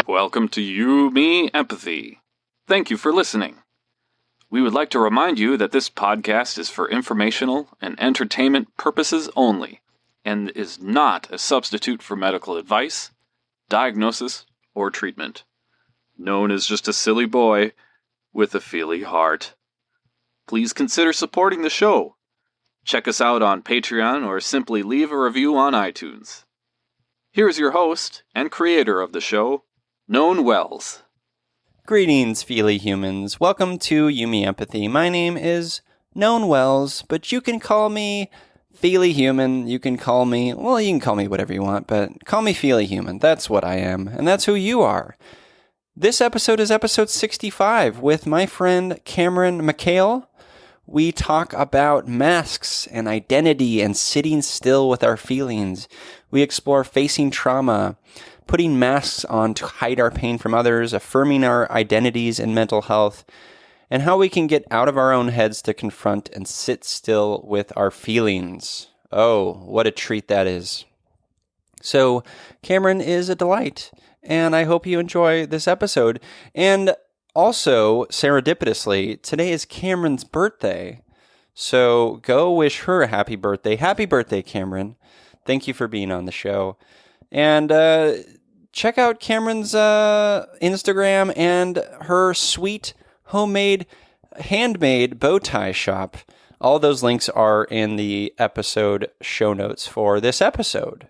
Welcome to You, Me, Empathy. Thank you for listening. We would like to remind you that this podcast is for informational and entertainment purposes only, and is not a substitute for medical advice, diagnosis, or treatment. Known as just a silly boy with a feely heart. Please consider supporting the show. Check us out on Patreon or simply leave a review on iTunes. Here's your host and creator of the show, Known Wells. Greetings, feely humans. Welcome to You, Me, Empathy. My name is Known Wells, but you can call me Feely Human. You can call me whatever you want, but call me Feely Human. That's what I am, and that's who you are. This episode is episode 65 with my friend Cameron Mackail. We talk about masks and identity and sitting still with our feelings. We explore facing trauma, putting masks on to hide our pain from others, affirming our identities and mental health, and how we can get out of our own heads to confront and sit still with our feelings. Oh, what a treat that is. So, Cameron is a delight, and I hope you enjoy this episode. And also, serendipitously, today is Cameron's birthday, so go wish her a happy birthday. Happy birthday, Cameron. Thank you for being on the show. And check out Cameron's Instagram and her sweet, homemade, handmade bow tie shop. All those links are in the episode show notes for this episode.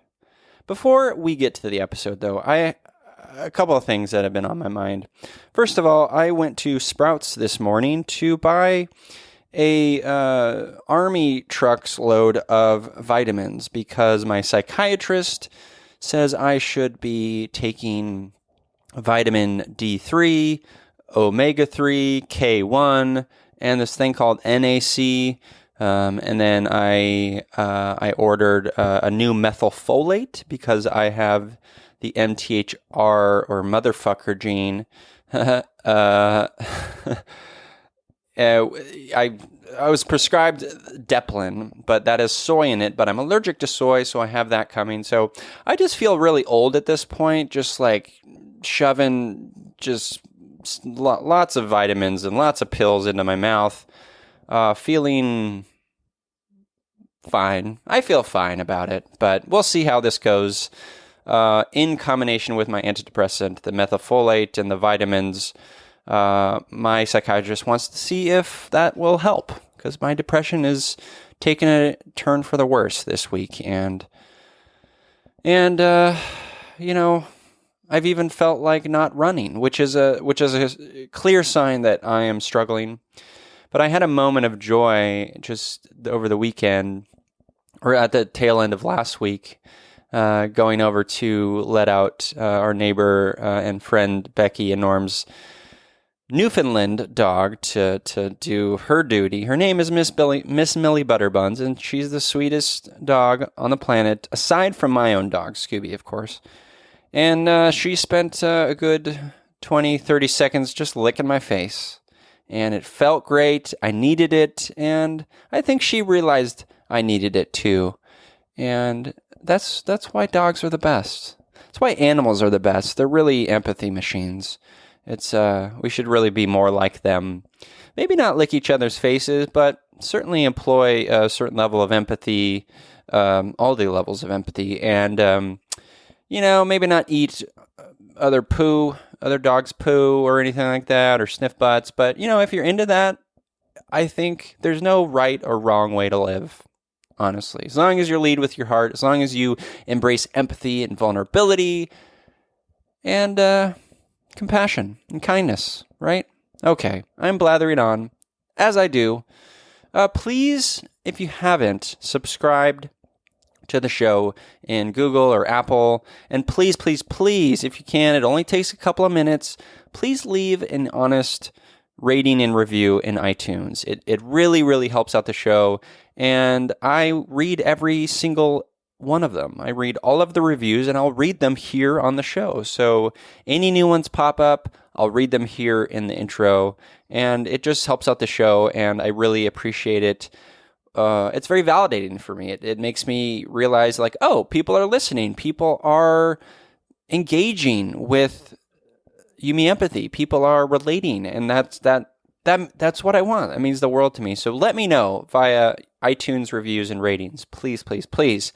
Before we get to the episode, though, a couple of things that have been on my mind. First of all, I went to Sprouts this morning to buy a army truck's load of vitamins because my psychiatrist says I should be taking vitamin D3, omega-3, K1, and this thing called NAC. And then I ordered a new methylfolate because I have the MTHR or motherfucker gene. I was prescribed Deplin, but that has soy in it, but I'm allergic to soy, so I have that coming. So I just feel really old at this point, just like shoving just lots of vitamins and lots of pills into my mouth, feeling fine. I feel fine about it, but we'll see how this goes. In combination with my antidepressant, the methylfolate, and the vitamins, my psychiatrist wants to see if that will help, because my depression is taking a turn for the worse this week, and you know, I've even felt like not running, which is a clear sign that I am struggling. But I had a moment of joy just over the weekend, or at the tail end of last week, going over to let out our neighbor and friend Becky and Norm's Newfoundland dog to do her duty. Her name is Miss Millie Butterbuns, and she's the sweetest dog on the planet, aside from my own dog, Scooby, of course. And she spent a good 20, 30 seconds just licking my face. And it felt great. I needed it, and I think she realized I needed it too. And that's why dogs are the best. That's why animals are the best. They're really empathy machines. It's we should really be more like them. Maybe not lick each other's faces, but certainly employ a certain level of empathy, all the levels of empathy, and maybe not eat other dogs' poo or anything like that, or sniff butts. But if you're into that, I think there's no right or wrong way to live. Honestly, as long as you lead with your heart, as long as you embrace empathy and vulnerability and compassion and kindness, right? Okay, I'm blathering on, as I do. Please, if you haven't, subscribed to the show in Google or Apple, and please, please, please, if you can, it only takes a couple of minutes, please leave an honest rating and review in iTunes. It really, really helps out the show. And I read every single one of them. I read all of the reviews, and I'll read them here on the show. So any new ones pop up, I'll read them here in the intro. And it just helps out the show, and I really appreciate it. it's very validating for me. It makes me realize like, oh, people are listening. People are engaging with me empathy. People are relating, and that's what I want. That means the world to me. So let me know via iTunes reviews and ratings, please, please, please.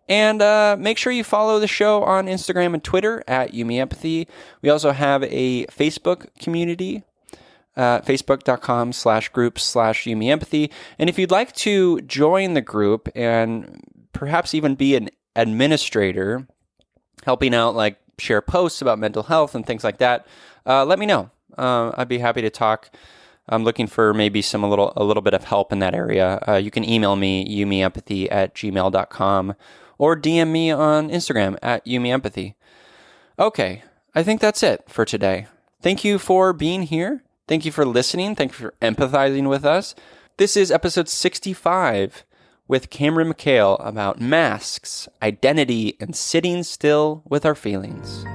And make sure you follow the show on Instagram and Twitter at YouMeEmpathy. We also have a Facebook community, facebook.com/groups/YouMeEmpathy. And if you'd like to join the group and perhaps even be an administrator, helping out, like share posts about mental health and things like that, let me know. I'd be happy to talk. I'm looking for maybe a little bit of help in that area. You can email me, youmeempathy@gmail.com, or DM me on Instagram at youmeempathy. Okay, I think that's it for today. Thank you for being here. Thank you for listening. Thank you for empathizing with us. This is episode 65 with Cameron Mackail about masks, identity, and sitting still with our feelings.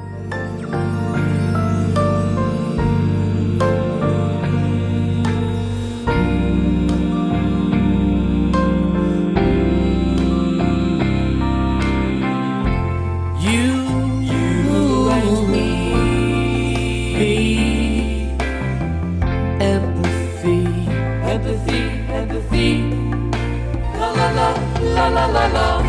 Empathy. Yeah. La, la, la.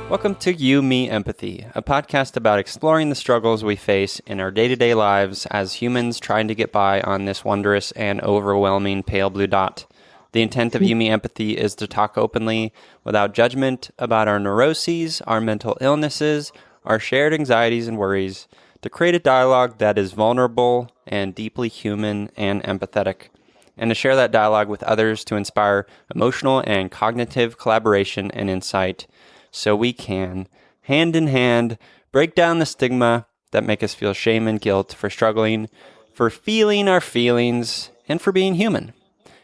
Welcome to You, Me, Empathy, a podcast about exploring the struggles we face in our day-to-day lives as humans trying to get by on this wondrous and overwhelming pale blue dot. The intent of You, Me, Empathy is to talk openly, without judgment, about our neuroses, our mental illnesses, our shared anxieties and worries, to create a dialogue that is vulnerable and deeply human and empathetic, and to share that dialogue with others to inspire emotional and cognitive collaboration and insight, so we can, hand in hand, break down the stigma that make us feel shame and guilt for struggling, for feeling our feelings, and for being human.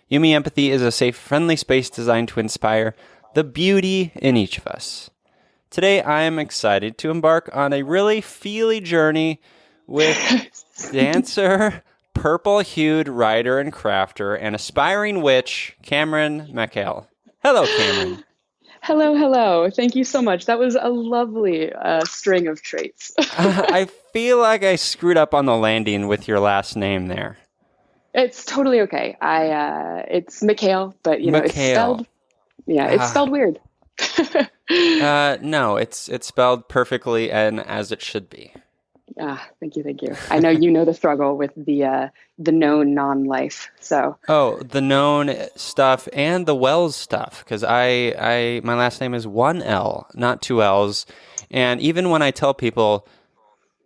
You, Me, Empathy is a safe, friendly space designed to inspire the beauty in each of us. Today, I am excited to embark on a really feely journey with dancer, purple-hued writer and crafter, and aspiring witch, Cameron Mackail. Hello, Cameron. Hello. Thank you so much. That was a lovely string of traits. I feel like I screwed up on the landing with your last name there. It's totally okay. It's Mackail, but Mackail. It's spelled weird. No, it's spelled perfectly and as it should be. Thank you. I know you know the struggle with the known non-life. So the known stuff and the Wells stuff, because my last name is one L, not two L's, and even when I tell people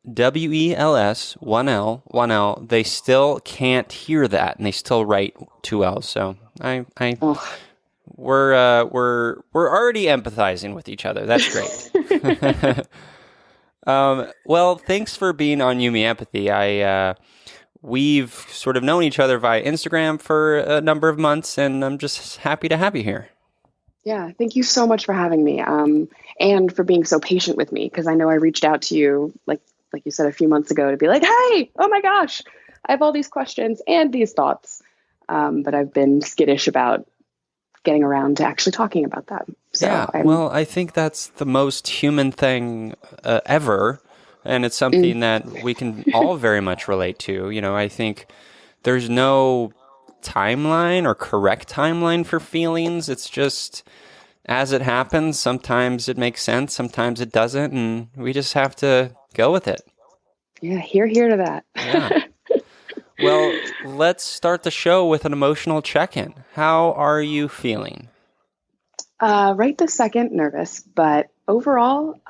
WELS, one L, they still can't hear that, and they still write two L's. So we're already empathizing with each other. That's great. Well, thanks for being on You, Me, Empathy. We've sort of known each other via Instagram for a number of months, and I'm just happy to have you here. Yeah, thank you so much for having me, and for being so patient with me, because I know I reached out to you, like you said, a few months ago to be like, hey, oh my gosh, I have all these questions and these thoughts, but I've been skittish about getting around to actually talking about that. So well, I think that's the most human thing ever, and it's something that we can all very much relate to. I think there's no timeline or correct timeline for feelings. It's just as it happens. Sometimes it makes sense, sometimes it doesn't, and we just have to go with it. Yeah, hear to that. Yeah. Well, let's start the show with an emotional check-in. How are you feeling? Right this second, nervous, but overall,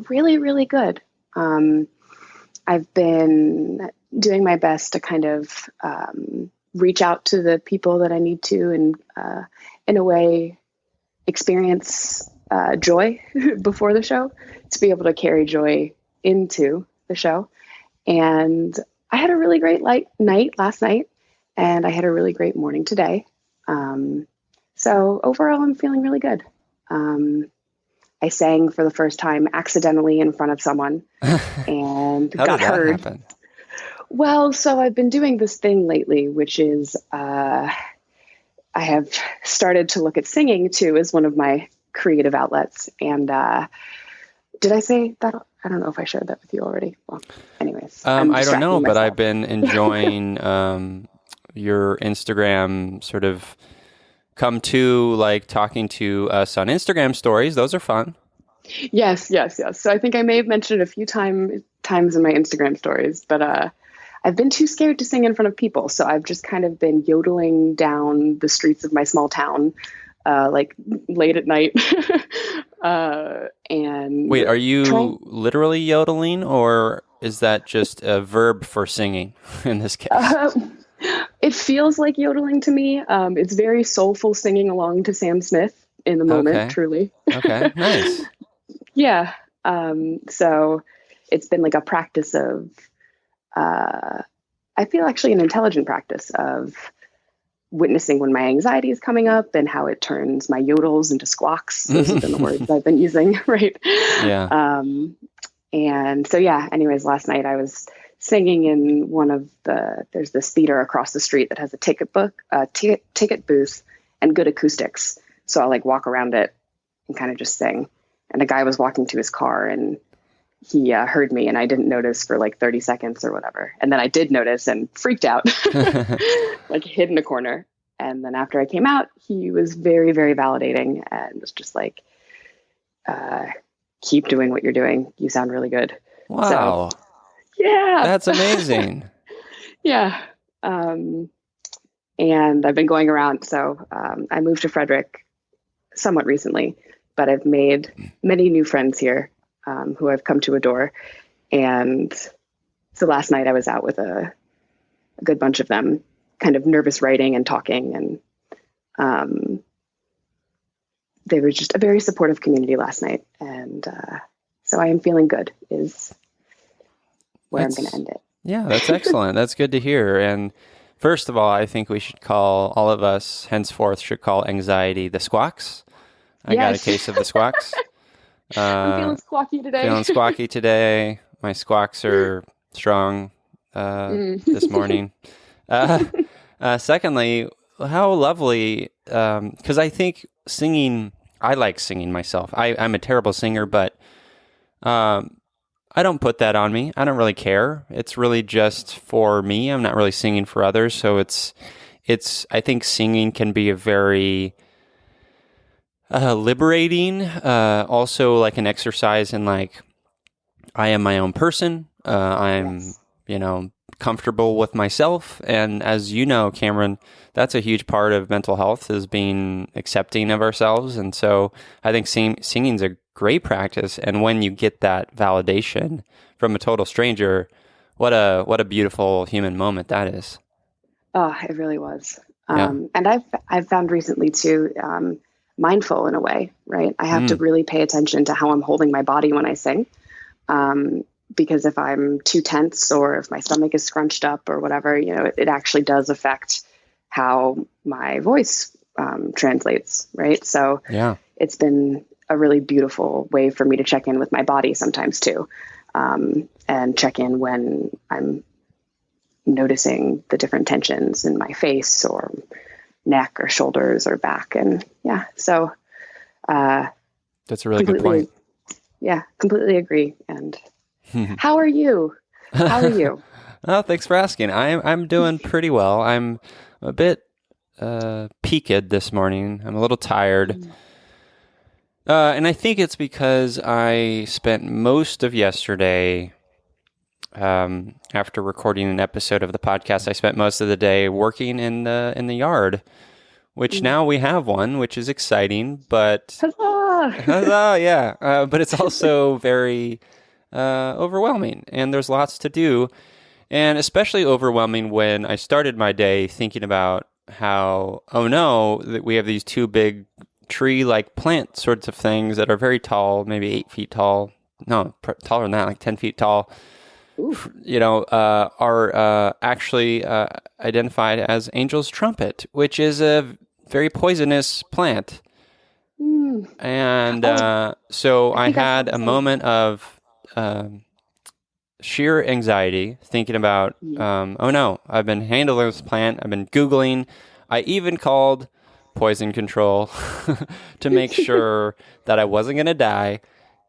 really, really good. I've been doing my best to kind of reach out to the people that I need to, and in a way, experience joy before the show, to be able to carry joy into the show. And I had a really great night last night, and I had a really great morning today. So overall, I'm feeling really good. I sang for the first time accidentally in front of someone and How got did that heard. happen? Well, so I've been doing this thing lately, which is I have started to look at singing too as one of my creative outlets. And did I say that? I don't know if I shared that with you already. Well, anyways, I don't know, but I've myself. been enjoying your Instagram sort of come to, like, talking to us on Instagram stories. Those are fun. Yes. So I think I may have mentioned it a few times in my Instagram stories, but I've been too scared to sing in front of people. So I've just kind of been yodeling down the streets of my small town, like late at night. And Wait, are you literally yodeling, or is that just a verb for singing in this case? It feels like yodeling to me. It's very soulful singing along to Sam Smith in the moment, Okay. truly. Okay, nice. Yeah. So it's been like a practice of, I feel actually an intelligent practice of witnessing when my anxiety is coming up and how it turns my yodels into squawks. Those have been the words I've been using, right? Yeah. And so, yeah, anyways, last night I was singing in there's this theater across the street that has a ticket booth and good acoustics. So I'll like walk around it and kind of just sing. And a guy was walking to his car and he heard me and I didn't notice for like 30 seconds or whatever. And then I did notice and freaked out, like hid in a corner. And then after I came out, he was very, very validating and was just like, keep doing what you're doing. You sound really good. Wow. So, yeah. That's amazing. Yeah. And I've been going around. So I moved to Frederick somewhat recently, but I've made many new friends here who I've come to adore. And so last night I was out with a good bunch of them, kind of nervous writing and talking. And they were just a very supportive community last night. And so I am feeling good is where I'm going to end it. Yeah, that's excellent. That's good to hear. And first of all, I think we should call, all of us henceforth should call anxiety the squawks. I got a case of the squawks. I'm feeling squawky today. Feeling squawky today. My squawks are strong this morning. Secondly, how lovely, because I think singing, I like singing myself. I'm a terrible singer, but I don't put that on me. I don't really care. It's really just for me. I'm not really singing for others. So I think singing can be a very liberating, also like an exercise in like, I am my own person. I'm, comfortable with myself. And as you know, Cameron, that's a huge part of mental health is being accepting of ourselves. And so I think singing's a great practice. And when you get that validation from a total stranger, what a beautiful human moment that is. Oh, it really was. Yeah. And I've found recently too, mindful in a way, right? I have to really pay attention to how I'm holding my body when I sing. Because if I'm too tense or if my stomach is scrunched up or whatever, it actually does affect how my voice translates, right? So Yeah. it's been a really beautiful way for me to check in with my body sometimes too, and check in when I'm noticing the different tensions in my face or neck or shoulders or back. And yeah, so That's a really good point. Yeah, completely agree. And how are you? How are you? Oh, thanks for asking. I'm doing pretty well. I'm a bit peaked this morning. I'm a little tired. And I think it's because I spent most of yesterday, after recording an episode of the podcast, I spent most of the day working in the yard, which now we have one, which is exciting, but Huzzah! yeah. But it's also very overwhelming, and there's lots to do, and especially overwhelming when I started my day thinking about how, oh no, that we have these two big tree-like plant sorts of things that are very tall, maybe 8 feet tall. No, taller than that, like 10 feet tall. Are actually identified as Angel's Trumpet, which is a very poisonous plant. And so I think I had saw a some. moment of sheer anxiety thinking about, oh no, I've been handling this plant. I've been Googling. I even called poison control to make sure that I wasn't going to die.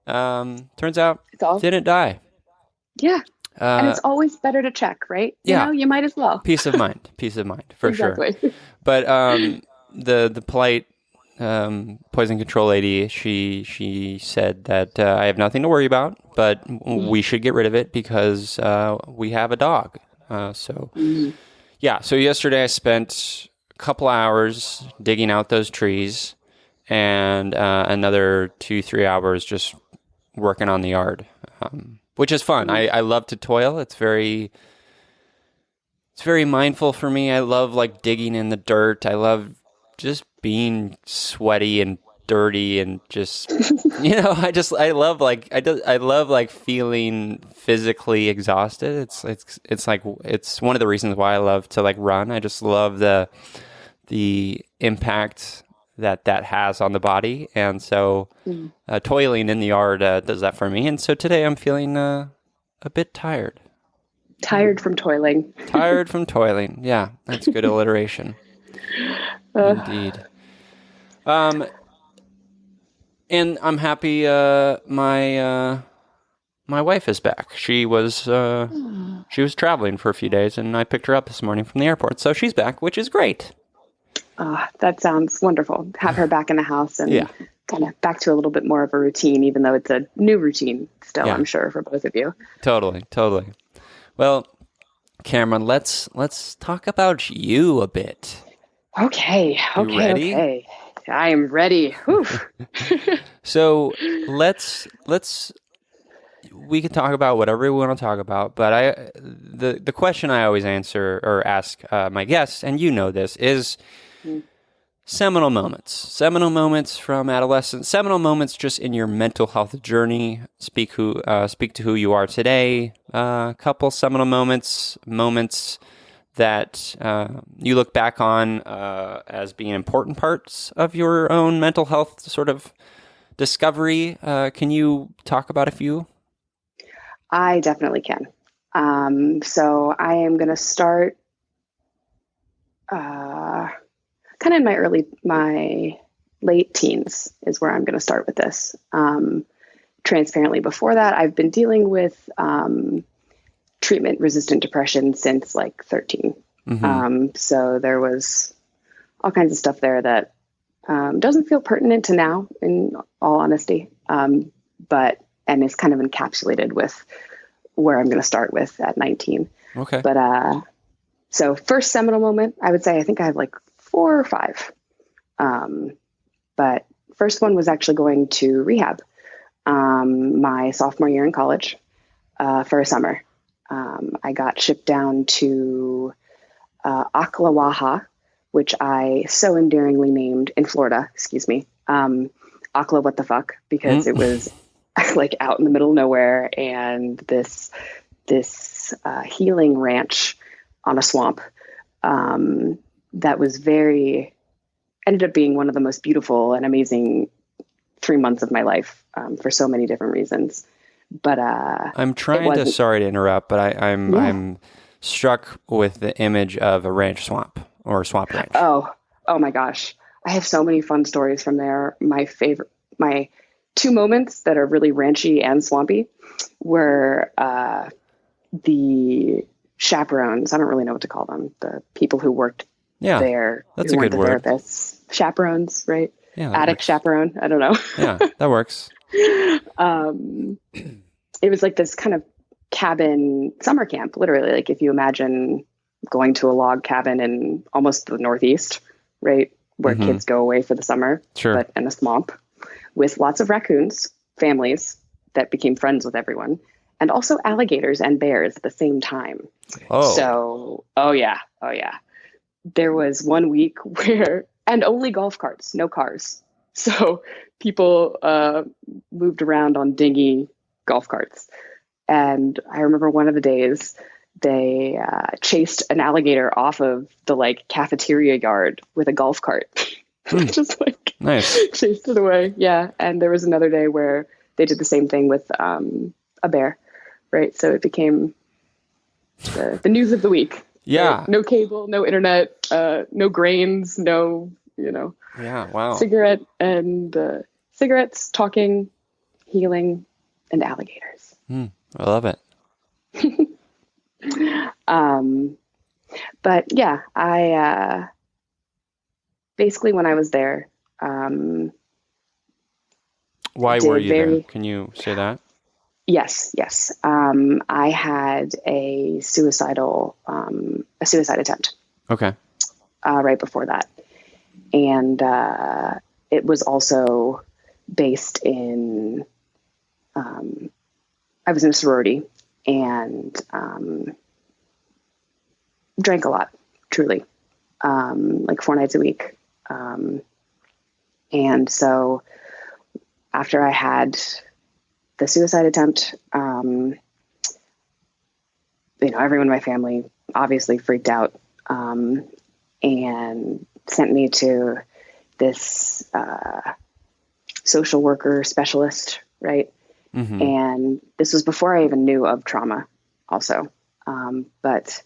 Turns out, It's all, didn't die. yeah. And Uh, it's always better to check, right? yeah. You might as well. Peace of mind for sure. Exactly. But the polite poison control lady, she said that I have nothing to worry about, but we should get rid of it because we have a dog. So yesterday I spent a couple hours digging out those trees, and another 2-3 hours just working on the yard, which is fun. I love to toil. It's very mindful for me. I love like digging in the dirt. I love just being sweaty and dirty and just I love like feeling physically exhausted. It's like it's one of the reasons why I love to like run. I just love the impact that has on the body, and so toiling in the yard does that for me. And so today I'm feeling a bit tired. Tired from toiling. Tired from toiling. Yeah, that's good alliteration. Indeed. And I'm happy my wife is back. She was traveling for a few days, and I picked her up this morning from the airport. So she's back, which is great. That sounds wonderful. Have her back in the house and kind of back to a little bit more of a routine, even though it's a new routine still, I'm sure, for both of you. Totally. Well, Cameron, let's talk about you a bit. Okay. You ready? Okay. I am ready. Whew. So we can talk about whatever we want to talk about, but the question I always answer or ask my guests, and you know this, is seminal moments from adolescence, seminal moments just in your mental health journey. Speak to who you are today. A couple seminal moments that you look back on as being important parts of your own mental health sort of discovery. Can you talk about a few? I definitely can. So I am going to start kind of in my late teens is where I'm going to start with this. Transparently, before that, I've been dealing with treatment-resistant depression since like 13. So there was all kinds of stuff there that doesn't feel pertinent to now, in all honesty, and is kind of encapsulated with where I'm going to start with at 19. Okay. But so first seminal moment, I would say I think I have like 4 or 5. But first one was actually going to rehab my sophomore year in college for a summer. I got shipped down to Ocklawaha, which I so endearingly named in Florida, Ocla what the fuck, because it was like out in the middle of nowhere, and this healing ranch on a swamp that was ended up being one of the most beautiful and amazing 3 months of my life for so many different reasons. But I'm trying to, sorry to interrupt, but I'm struck with the image of a ranch swamp or swamp ranch. Oh my gosh. I have so many fun stories from there. My 2 moments that are really ranchy and swampy were the chaperones. I don't really know what to call them. The people who worked there. That's a good word. Therapists. Chaperones, right? Yeah, Attic works. chaperone. I don't know. Yeah, that works. It was like this kind of cabin summer camp, literally. Like if you imagine going to a log cabin in almost the Northeast, right? Where kids go away for the summer, but in a swamp with lots of raccoons, families that became friends with everyone, and also alligators and bears at the same time. Oh. So, oh yeah. There was one week where, and only golf carts, no cars. So people moved around on dingy golf carts. And I remember one of the days they chased an alligator off of the like cafeteria yard with a golf cart. Just like Nice. chased it away. Yeah. And there was another day where they did the same thing with a bear, right? So it became the news of the week. Yeah. Right? No cable, no internet, no grains, no, Yeah. Wow. cigarettes, talking, healing, and alligators. I love it. But yeah, I basically when I was there, Why did were you there? very- Can you say that? yes. I had a suicide attempt Okay. right before that, and it was also based in. I was in a sorority and drank a lot, truly, like 4 nights a week. And so after I had the suicide attempt, everyone in my family obviously freaked out and sent me to this social worker specialist, right? Mm-hmm. And this was before I even knew of trauma also. But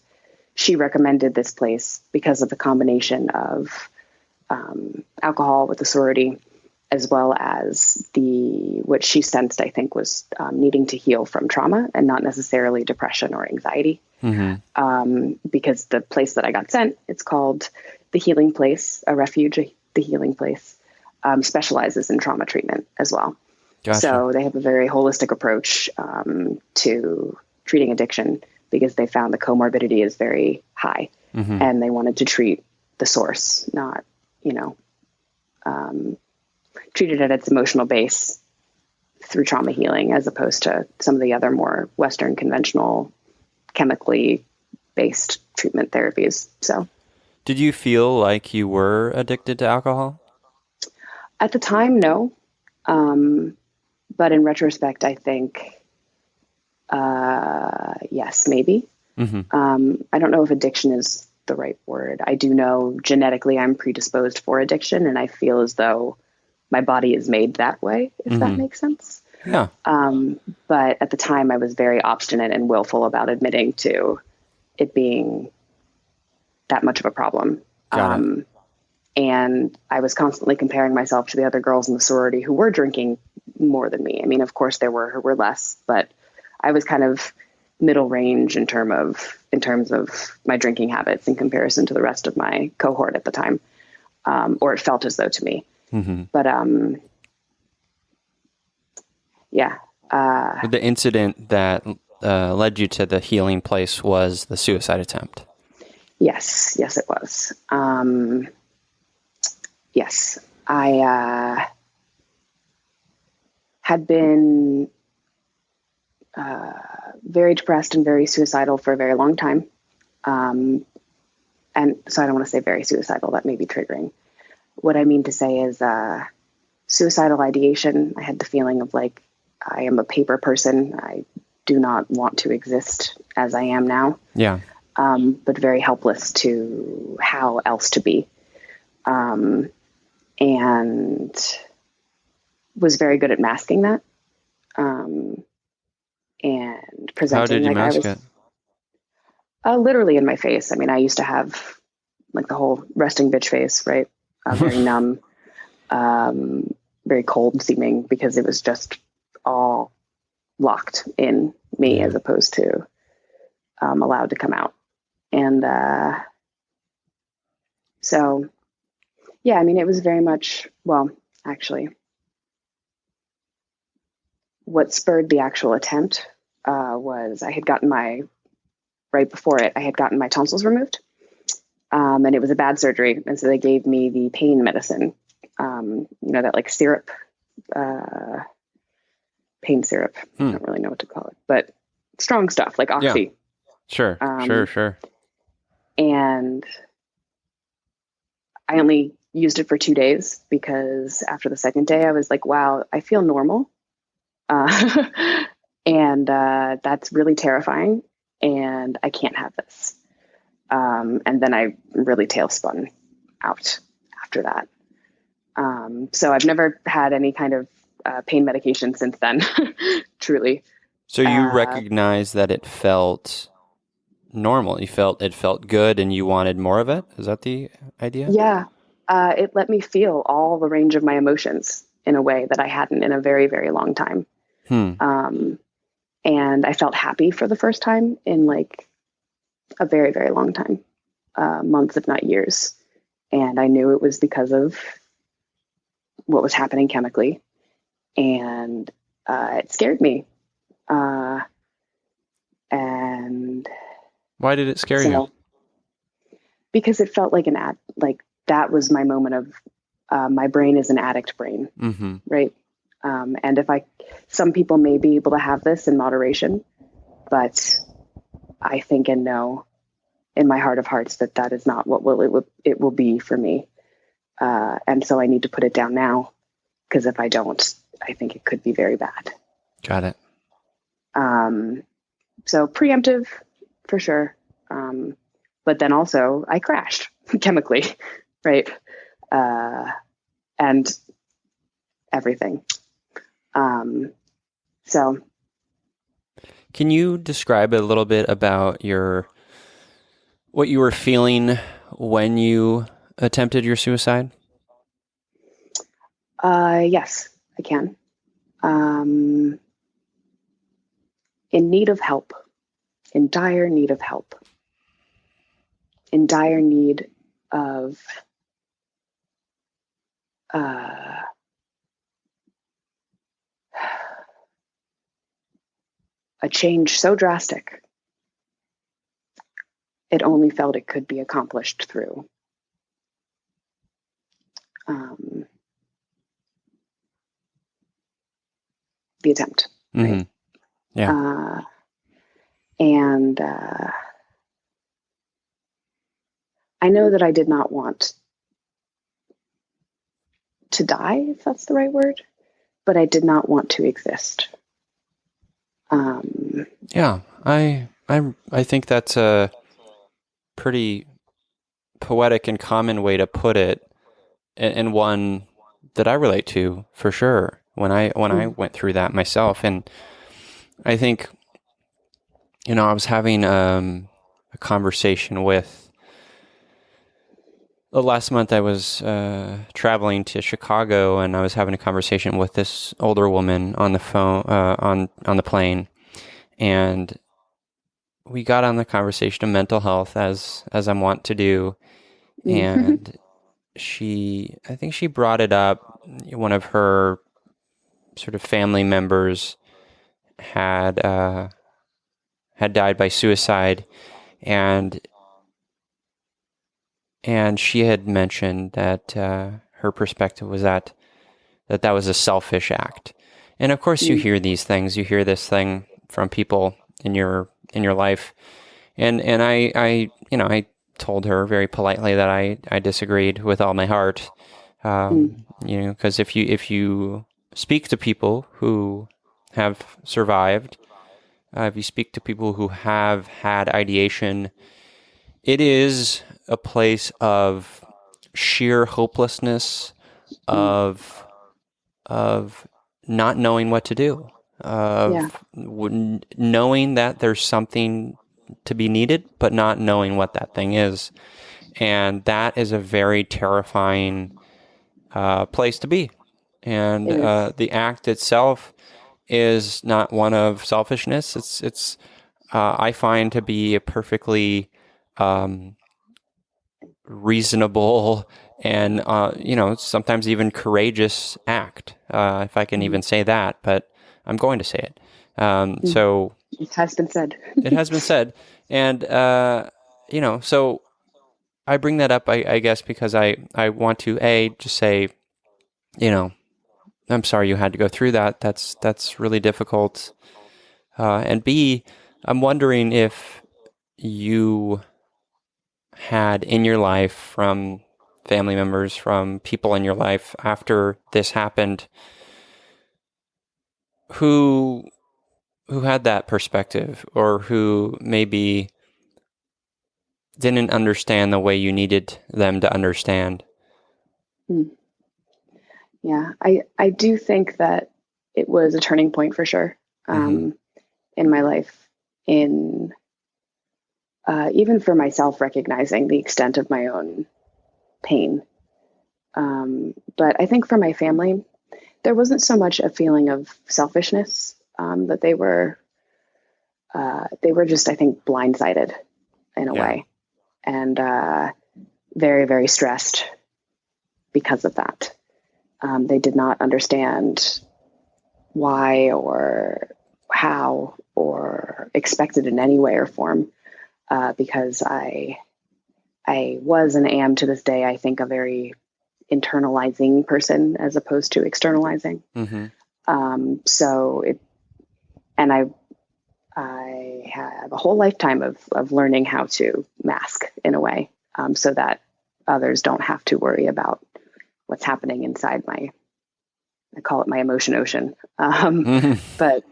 she recommended this place because of the combination of alcohol with the sorority, as well as what she sensed, I think, was needing to heal from trauma and not necessarily depression or anxiety. Mm-hmm. Because the place that I got sent, it's called the Healing Place, a refuge, the Healing Place, specializes in trauma treatment as well. Gotcha. So they have a very holistic approach to treating addiction because they found the comorbidity is very high, Mm-hmm. and they wanted to treat the source, not, treat it at its emotional base through trauma healing, as opposed to some of the other more Western conventional chemically based treatment therapies. So Did you feel like you were addicted to alcohol? at the time, no. But in retrospect, I think, yes, maybe. Mm-hmm. I don't know if addiction is the right word. I do know genetically I'm predisposed for addiction, and I feel as though my body is made that way, if that makes sense. Yeah. But at the time, I was very obstinate and willful about admitting to it being that much of a problem. Got it. And I was constantly comparing myself to the other girls in the sorority who were drinking more than me. I mean, of course, there were who were less, but I was kind of middle range in terms of my drinking habits in comparison to the rest of my cohort at the time, or it felt as though to me. Mm-hmm. But yeah. The incident that led you to the healing place was the suicide attempt. Yes, it was. Yes, I had been very depressed and very suicidal for a very long time. And so I don't want to say very suicidal, that may be triggering. What I mean to say is suicidal ideation. I had the feeling of like, I am a paper person. I do not want to exist as I am now. Yeah. But very helpless to how else to be. And was very good at masking that. And presenting. How did you like mask I was, it? Literally in my face. I mean, I used to have like the whole resting bitch face, right? Very numb, very cold seeming, because it was just all locked in me as opposed to allowed to come out. And so, yeah, I mean, it was very much, well, actually, what spurred the actual attempt was I had gotten right before it, I had gotten my tonsils removed. And it was a bad surgery. And so they gave me the pain medicine, that like syrup, pain syrup. I don't really know what to call it, but strong stuff like Oxy. Yeah. Sure. Sure. And I only used it for 2 days because after the second day, I was like, wow, I feel normal. And that's really terrifying. and I can't have this. And then I really tailspun out after that. So I've never had any kind of pain medication since then, truly. So you recognize that it felt normal. You felt it felt good and you wanted more of it? Is that the idea? Yeah. It let me feel all the range of my emotions in a way that I hadn't in a very, very long time. And I felt happy for the first time in like a very, very long time, months, if not years. And I knew it was because of what was happening chemically. And it scared me. And why did it scare you? Because it felt like like that was my moment of my brain is an addict brain, right? And some people may be able to have this in moderation, but I think and know in my heart of hearts that is not what it will be for me. And so I need to put it down now, because if I don't, I think it could be very bad. Got it. So preemptive for sure. But then also I crashed chemically, right? And everything. So. Can you describe a little bit about what you were feeling when you attempted your suicide? Yes, I can. In need of help, in dire need of help, in dire need of a change so drastic, it only felt it could be accomplished through the attempt. Right? Yeah. And I know that I did not want to die, if that's the right word, but I did not want to exist. Yeah, I think that's a pretty poetic and common way to put it, and one that I relate to for sure when I went through that myself. And I think, I was having a conversation with. Last month I was traveling to Chicago, and I was having a conversation with this older woman on the phone on the plane, and we got on the conversation of mental health as I'm wont to do, and I think she brought it up. One of her sort of family members had died by suicide, and she had mentioned that her perspective was that was a selfish act. And of course, you hear these things. You hear this thing from people in your life, and I told her very politely that I disagreed with all my heart. Because if you speak to people who have survived, if you speak to people who have had ideation, it is a place of sheer hopelessness, of not knowing what to do, knowing that there's something to be needed, but not knowing what that thing is. And that is a very terrifying place to be. And the act itself is not one of selfishness. It's I find to be a perfectly reasonable and sometimes even courageous act, if I can even say that, but I'm going to say it. So it has been said. It has been said, and so I bring that up, I guess, because I want to just say, I'm sorry you had to go through that. That's really difficult, and B, I'm wondering if you had in your life, from family members, from people in your life after this happened, who had that perspective, or who maybe didn't understand the way you needed them to understand? Hmm. Yeah, I do think that it was a turning point for sure, Mm-hmm. in my life, in even for myself, recognizing the extent of my own pain. But I think for my family, there wasn't so much a feeling of selfishness, that they were just, I think, blindsided in a Yeah. way, and very, very stressed because of that. They did not understand why or how or expect it in any way or form, because I was and am to this day, I think, a very internalizing person as opposed to externalizing. Mm-hmm. So it, and I have a whole lifetime of learning how to mask in a way, so that others don't have to worry about what's happening inside my, I call it my emotion ocean. Mm-hmm. But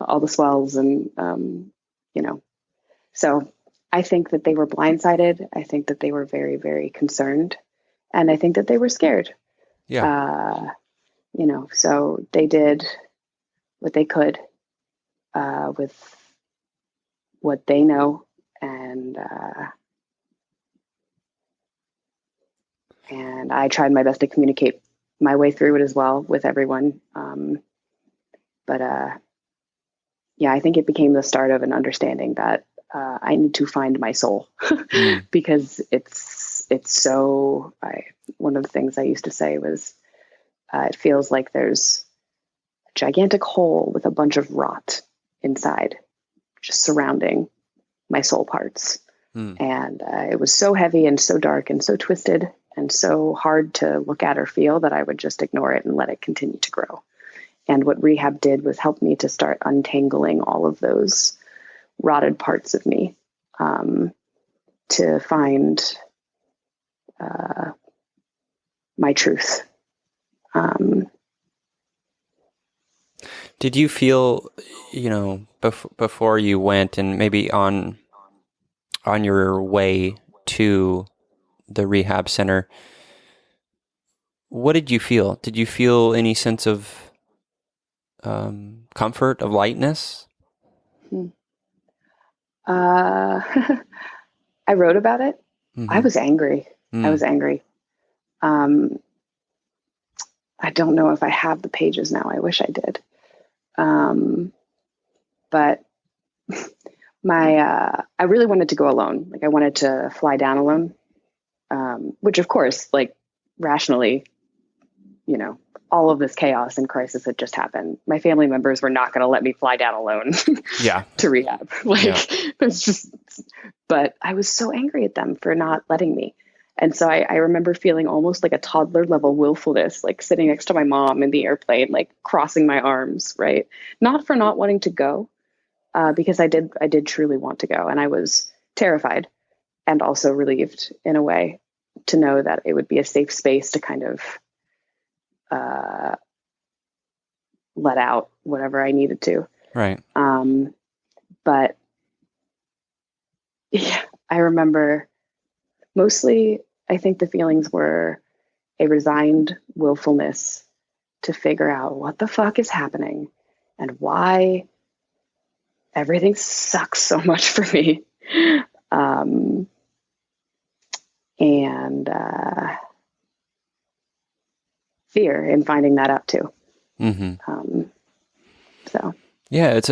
all the swells and, so I think that they were blindsided. I think that they were very, very concerned, and I think that they were scared. Yeah. So they did what they could, with what they know, and I tried my best to communicate my way through it as well with everyone. But I think it became the start of an understanding that I need to find my soul, because it's so. One of the things I used to say was, it feels like there's a gigantic hole with a bunch of rot inside, just surrounding my soul parts. And it was so heavy and so dark and so twisted and so hard to look at or feel that I would just ignore it and let it continue to grow. And what rehab did was help me to start untangling all of those rotted parts of me, to find my truth. Did you feel, before you went, and maybe on your way to the rehab center, what did you feel? Did you feel any sense of comfort, of lightness? I wrote about it. Mm-hmm. I was angry. I was angry. I don't know if I have the pages now. I wish I did. But I really wanted to go alone. Like, I wanted to fly down alone, which of course, like, rationally, all of this chaos and crisis had just happened. My family members were not going to let me fly down alone to rehab. There's just, but I was so angry at them for not letting me. And so I remember feeling almost like a toddler level willfulness, like sitting next to my mom in the airplane, like crossing my arms, right? Not for not wanting to go, because I did truly want to go. And I was terrified and also relieved in a way to know that it would be a safe space to kind of let out whatever I needed to. Right. But yeah, I remember mostly, I think the feelings were a resigned willfulness to figure out what the fuck is happening and why everything sucks so much for me. And fear in finding that out too. Mm-hmm. So yeah, it's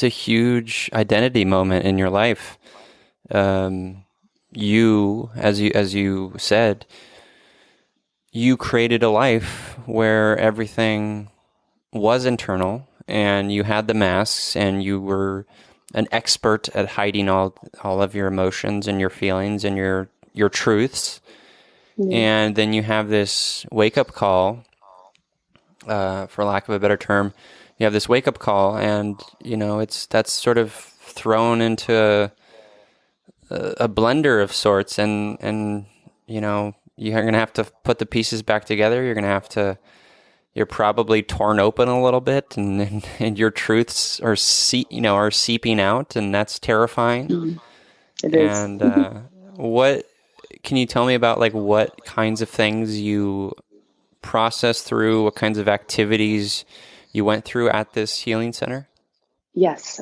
a huge identity moment in your life. You, as you said, you created a life where everything was internal, and you had the masks, and you were an expert at hiding all of your emotions and your feelings and your truths. And then you have this wake-up call, for lack of a better term. You have this wake-up call, and that's sort of thrown into a blender of sorts, and you're going to have to put the pieces back together. You're going to have to you're probably torn open a little bit, and your truths are seeping out, and that's terrifying. It is. And what can you tell me about, like, what kinds of things you process through, what kinds of activities you went through at this healing center? Yes.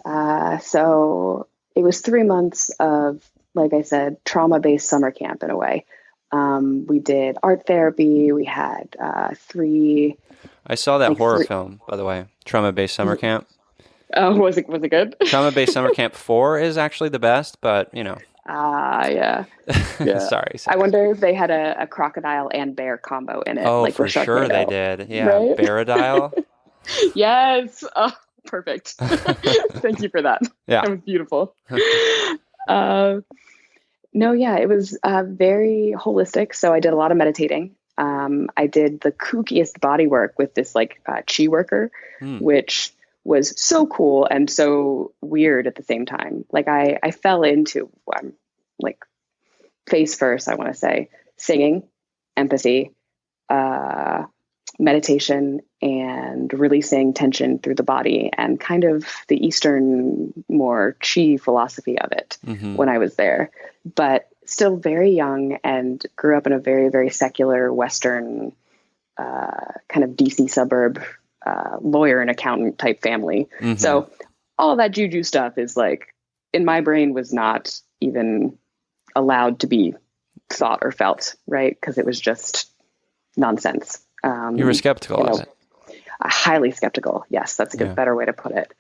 So it was 3 months of, like I said, trauma-based summer camp in a way. We did art therapy. We had three. I saw that Like horror three- film, by the way, Trauma-Based Summer Camp. Oh, was it good? Trauma-Based Summer Camp 4 is actually the best, but, Yeah. Yeah. sorry. I wonder if they had a crocodile and bear combo in it. Oh, like for with sure they Sharknado. did. Yeah, Right? Baradile. Yes. Oh, perfect. Thank you for that. Yeah. That was beautiful. No, yeah, it was very holistic. So I did a lot of meditating. I did the kookiest body work with this like chi worker, which was so cool and so weird at the same time. Like I fell into like face first, I want to say, singing, empathy, meditation, and releasing tension through the body, and kind of the Eastern, more chi philosophy of it when I was there. But still very young and grew up in a very, very secular Western kind of DC suburb lawyer and accountant type family. So all that juju stuff is like, in my brain, was not even allowed to be thought or felt, right? Because it was just nonsense. You were skeptical of it. Highly skeptical. Yes, that's a good, better way to put it.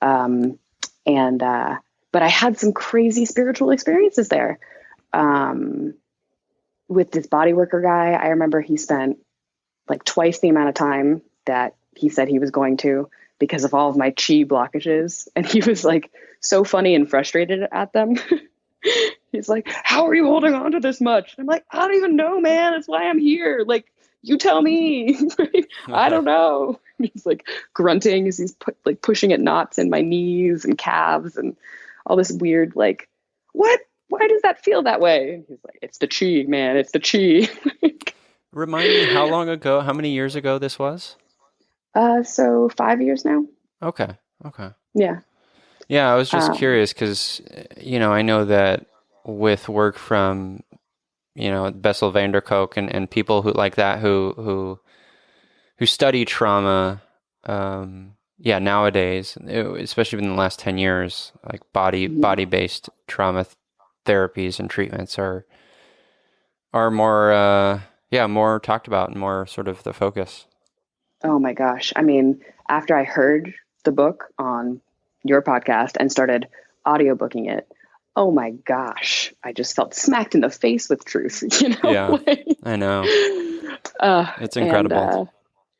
But I had some crazy spiritual experiences there. With this body worker guy, I remember he spent like twice the amount of time that he said he was going to, because of all of my chi blockages. And he was like so funny and frustrated at them. He's like, "How are you holding on to this much?" And I'm like, "I don't even know, man. That's why I'm here. Like, you tell me." I don't know. And he's like grunting as he's pushing at knots in my knees and calves and all this weird, like, what? Why does that feel that way? And he's like, "It's the chi, man. It's the chi." Remind me how many years ago this was? So 5 years now. Okay. Yeah. Yeah, I was just curious because, I know that with work from, Bessel van der Kolk and people who like that who study trauma, nowadays, especially in the last 10 years, like body-based trauma therapies and treatments are more, more talked about and more sort of the focus. Oh my gosh. I mean, after I heard the book on your podcast and started audiobooking it, oh my gosh, I just felt smacked in the face with truth. Yeah, I know. It's incredible.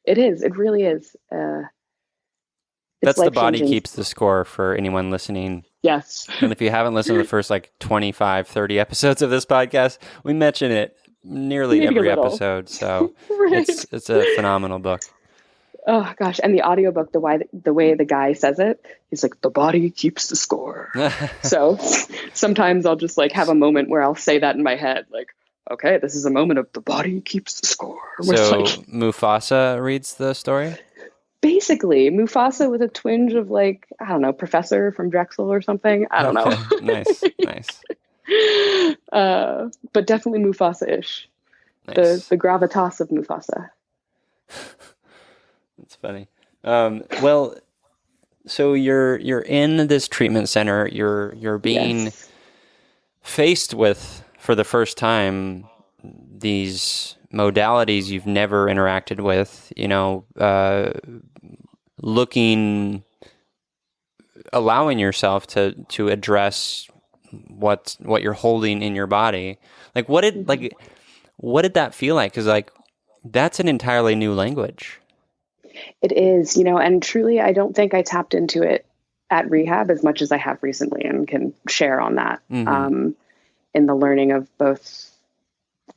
It is. It really is. That's The Body Keeps the Score for anyone listening. Yes. And if you haven't listened to the first 25, 30 episodes of this podcast, we mention it nearly every episode. So Right. It's a phenomenal book. Oh gosh. And the audiobook, the way the guy says it, he's like, "The body keeps the score." So sometimes I'll just like have a moment where I'll say that in my head, like, okay, this is a moment of the body keeps the score. So Mufasa reads the story? Basically, Mufasa with a twinge of like, I don't know, Professor from Drexel or something. I don't know. Nice. But definitely Mufasa-ish. Nice. The gravitas of Mufasa. That's funny. Well, so you're in this treatment center. You're being faced with, for the first time, these modalities you've never interacted with. Allowing yourself to address what you're holding in your body. Like, what did that feel like? Because like that's an entirely new language. It is, and truly, I don't think I tapped into it at rehab as much as I have recently, and can share on that in the learning of both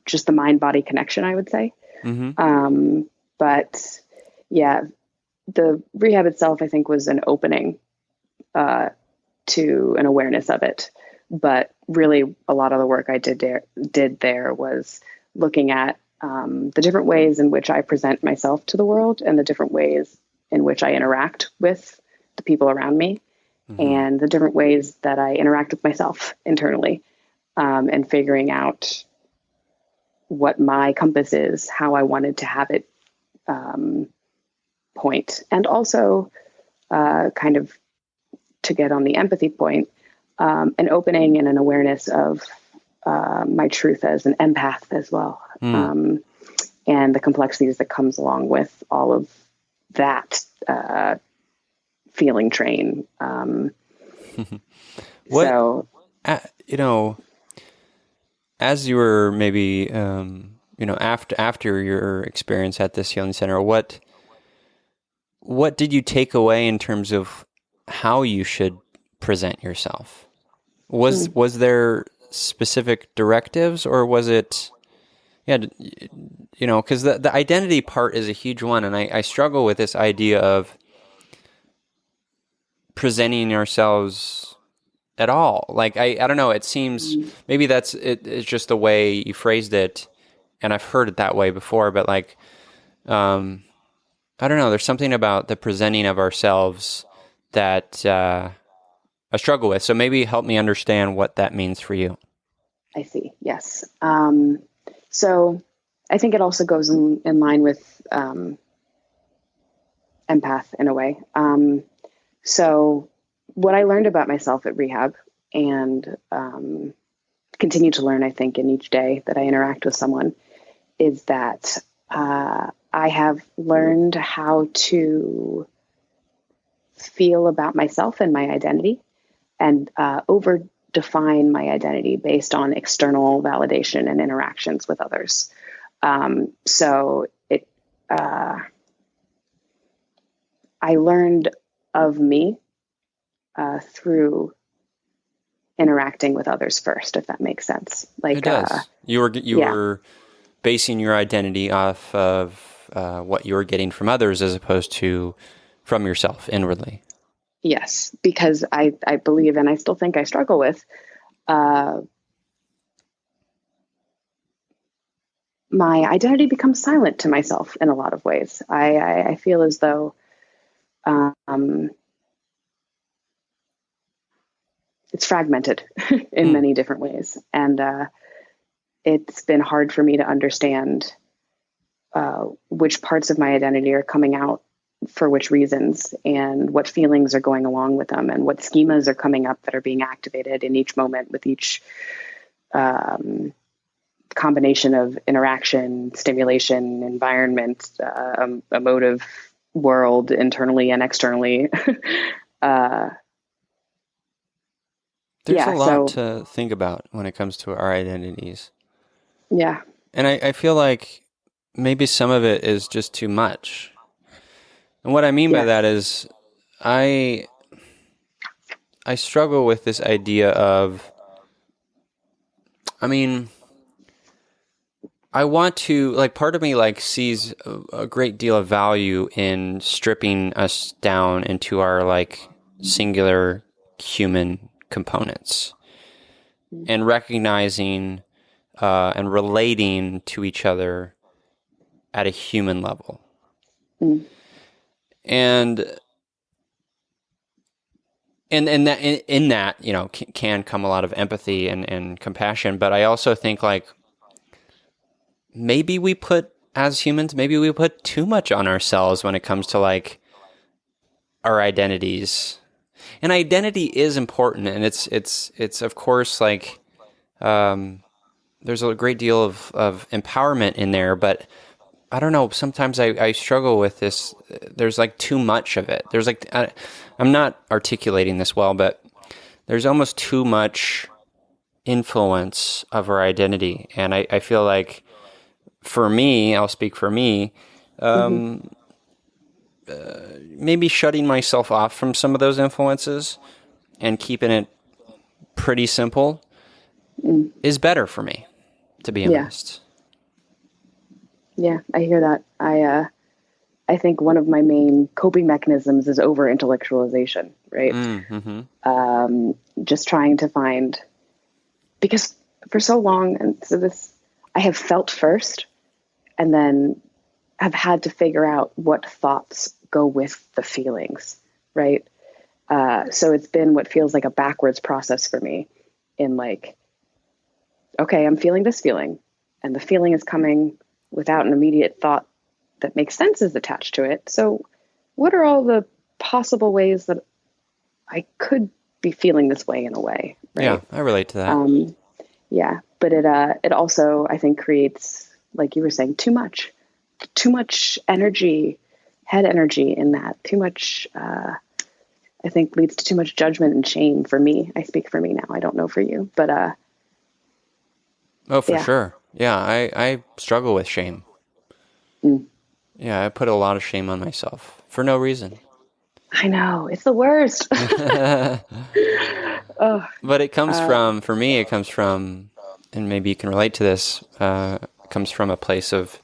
just the mind-body connection, I would say. But yeah, the rehab itself, I think, was an opening to an awareness of it. But really, a lot of the work I did there was looking at the different ways in which I present myself to the world and the different ways in which I interact with the people around me and the different ways that I interact with myself internally, and figuring out what my compass is, how I wanted to have it point. And also kind of to get on the empathy point, an opening and an awareness of my truth as an empath as well. And the complexities that comes along with all of that feeling train. So, as you were maybe, after your experience at this healing center, what did you take away in terms of how you should present yourself? Was there specific directives, or was it, because the identity part is a huge one, and I struggle with this idea of presenting ourselves at all. Like, I don't know, it seems, maybe that's, it's just the way you phrased it, and I've heard it that way before, but like, I don't know, there's something about the presenting of ourselves that I struggle with. So maybe help me understand what that means for you. I see. Yes. So I think it also goes in line with empath in a way. So what I learned about myself at rehab, and continue to learn, I think, in each day that I interact with someone, is that I have learned how to feel about myself and my identity, and over define my identity based on external validation and interactions with others. So I learned of me through interacting with others first, if that makes sense. Like, it does. You were basing your identity off of what you were getting from others as opposed to from yourself inwardly. Yes, because I believe, and I still think I struggle with, my identity becomes silent to myself in a lot of ways. I feel as though it's fragmented in many different ways. And it's been hard for me to understand which parts of my identity are coming out for which reasons, and what feelings are going along with them, and what schemas are coming up that are being activated in each moment with each combination of interaction, stimulation, environment, emotive world, internally and externally. There's a lot to think about when it comes to our identities. Yeah. And I feel like maybe some of it is just too much. And what I mean by that is I struggle with this idea of, I want to, like, part of me like sees a great deal of value in stripping us down into our like singular human components and recognizing and relating to each other at a human level. And that in that, can come a lot of empathy and compassion. But I also think, like, maybe we put too much on ourselves when it comes to like our identities. And identity is important, and it's of course like there's a great deal of empowerment in there, but I don't know, sometimes I struggle with this. There's like too much of it. There's like, I'm not articulating this well, but there's almost too much influence of our identity. And I feel like, for me, I'll speak for me, maybe shutting myself off from some of those influences and keeping it pretty simple is better for me, to be honest. Yeah, I hear that. I think one of my main coping mechanisms is over-intellectualization, right? Just trying to find, because for so long, and so I have felt first, and then have had to figure out what thoughts go with the feelings, right? So it's been what feels like a backwards process for me in like, okay, I'm feeling this feeling, and the feeling is coming without an immediate thought that makes sense is attached to it. So what are all the possible ways that I could be feeling this way in a way? Right? Yeah, I relate to that. Yeah, but it also, I think, creates, like you were saying, too much energy, head energy in that. Too much, I think, leads to too much judgment and shame for me. I speak for me now. I don't know for you, but Oh, for yeah. sure. Yeah, I struggle with shame. Yeah, I put a lot of shame on myself for no reason. I know, it's the worst. Oh, But it comes from, for me, it comes from, and maybe you can relate to this, comes from a place of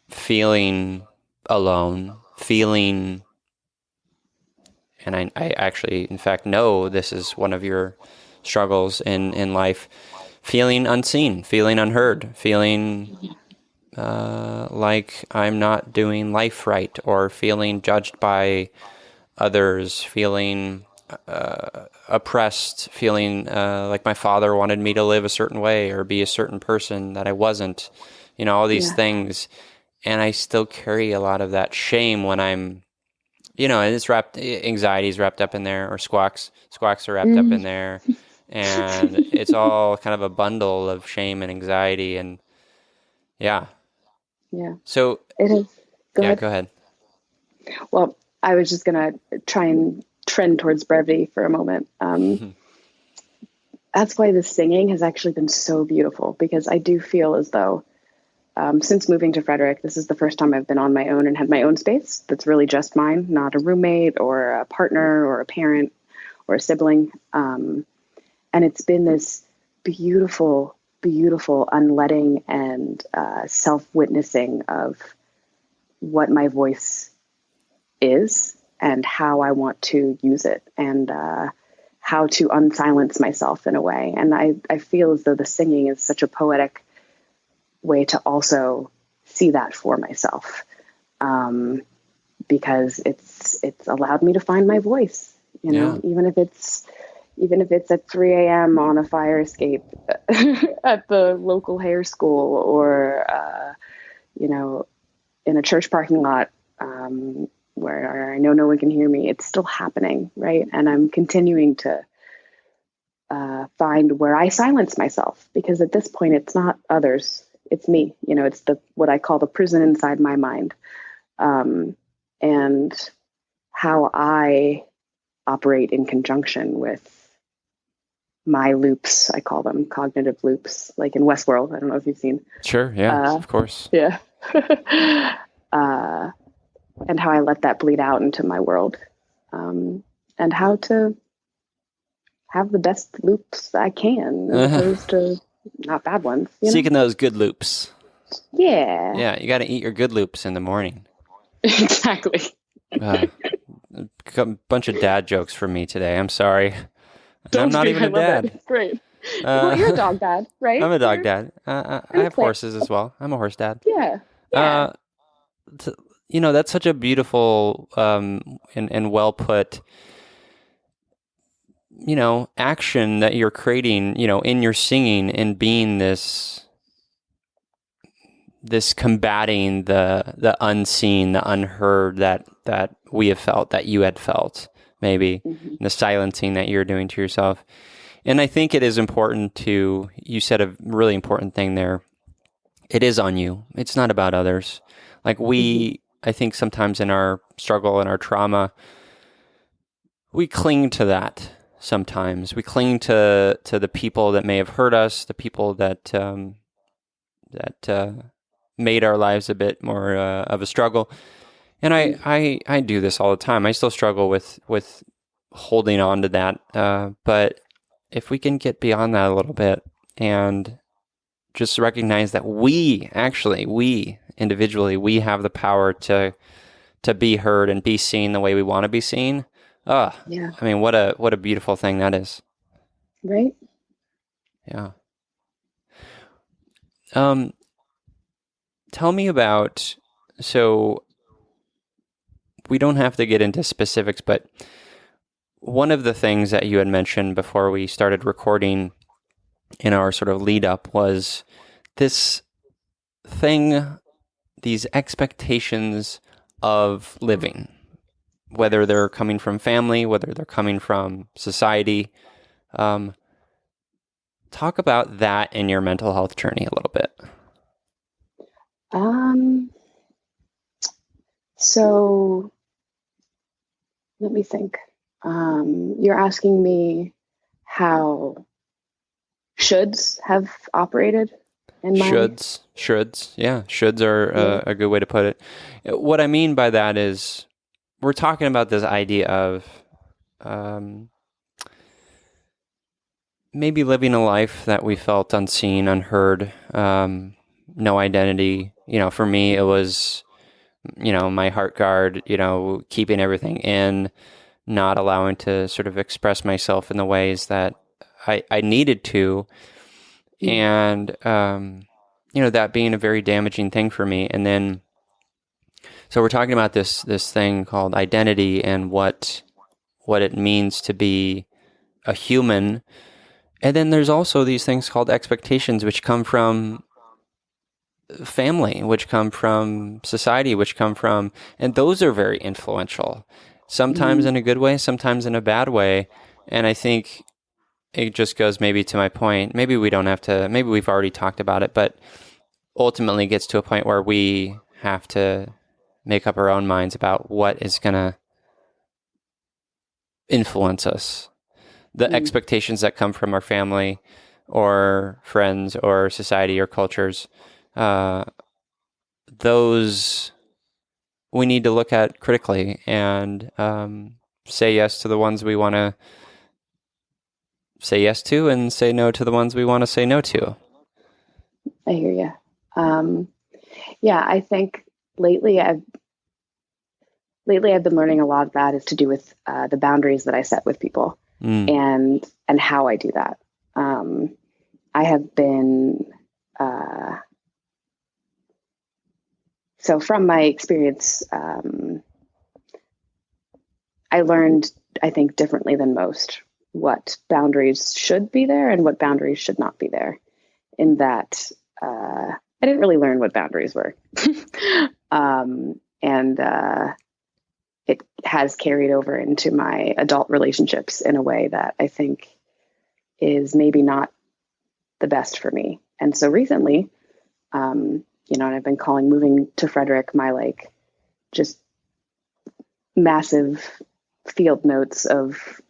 feeling alone, feeling, and I actually, in fact, know this is one of your struggles in life, feeling unseen, feeling unheard, feeling like I'm not doing life right, or feeling judged by others, feeling oppressed, feeling like my father wanted me to live a certain way or be a certain person that I wasn't, all these things. And I still carry a lot of that shame when I'm, and it's anxiety's wrapped up in there, or squawks are wrapped up in there. And it's all kind of a bundle of shame and anxiety. And yeah. So it is. Go ahead. Go ahead. Well, I was just going to try and trend towards brevity for a moment. That's why the singing has actually been so beautiful, because I do feel as though since moving to Frederick, this is the first time I've been on my own and had my own space that's really just mine, not a roommate or a partner or a parent or a sibling. And it's been this beautiful, beautiful unletting and self-witnessing of what my voice is and how I want to use it, and how to unsilence myself in a way. And I feel as though the singing is such a poetic way to also see that for myself, because it's allowed me to find my voice, even if it's at 3 a.m. on a fire escape at the local hair school, or in a church parking lot, where I know no one can hear me. It's still happening, right? And I'm continuing to find where I silence myself, because at this point, it's not others, it's me. It's what I call the prison inside my mind, and how I operate in conjunction with my loops. I call them cognitive loops, like in Westworld. I don't know if you've seen. Sure. Yeah, of course. Yeah. And how I let that bleed out into my world, and how to have the best loops I can, as opposed to not bad ones. Seeking those good loops. Yeah. Yeah, you got to eat your good loops in the morning. Exactly. A bunch of dad jokes from me today. I'm sorry. And I'm not even a dad. It's great. Well, you're a dog dad, right? I'm a dog dad. I have horses as well. I'm a horse dad. Yeah. That's such a beautiful and well put, action that you're creating, in your singing, and being this combating the unseen, the unheard that we have felt, that you had felt, maybe, the silencing that you're doing to yourself. And I think it is important you said a really important thing there. It is on you. It's not about others. Like I think sometimes in our struggle and our trauma, we cling to that. Sometimes we cling to the people that may have hurt us, the people that made our lives a bit more of a struggle. And I do this all the time. I still struggle with holding on to that. But if we can get beyond that a little bit and just recognize that we individually, we have the power to be heard and be seen the way we want to be seen. Yeah. I mean, what a beautiful thing that is. Right. tell me about, so we don't have to get into specifics, but one of the things that you had mentioned before we started recording in our sort of lead up was this thing, these expectations of living, whether they're coming from family, whether they're coming from society. Talk about that in your mental health journey a little bit. So let me think. You're asking me how shoulds have operated in my... Shoulds. Yeah, shoulds are a good way to put it. What I mean by that is we're talking about this idea of maybe living a life that we felt unseen, unheard, no identity. For me, it was, my heart guard, keeping everything in, not allowing to sort of express myself in the ways that I needed to. And, that being a very damaging thing for me. And then, so we're talking about this thing called identity and what it means to be a human. And then there's also these things called expectations, which come from family, which come from society, which come from, and those are very influential, sometimes in a good way, sometimes in a bad way. And I think it just goes maybe to my point, maybe we don't have to, maybe we've already talked about it, but ultimately gets to a point where we have to make up our own minds about what is going to influence us. The expectations that come from our family or friends or society or cultures, those we need to look at critically and say yes to the ones we want to say yes to and say no to the ones we want to say no to. I hear you. I think lately I've been learning a lot of that is to do with the boundaries that I set with people. And how I do that. I have been, so from my experience, I learned, I think, differently than most, what boundaries should be there and what boundaries should not be there. In that, I didn't really learn what boundaries were. It has carried over into my adult relationships in a way that I think is maybe not the best for me. And so recently, and I've been calling moving to Frederick my just massive field notes of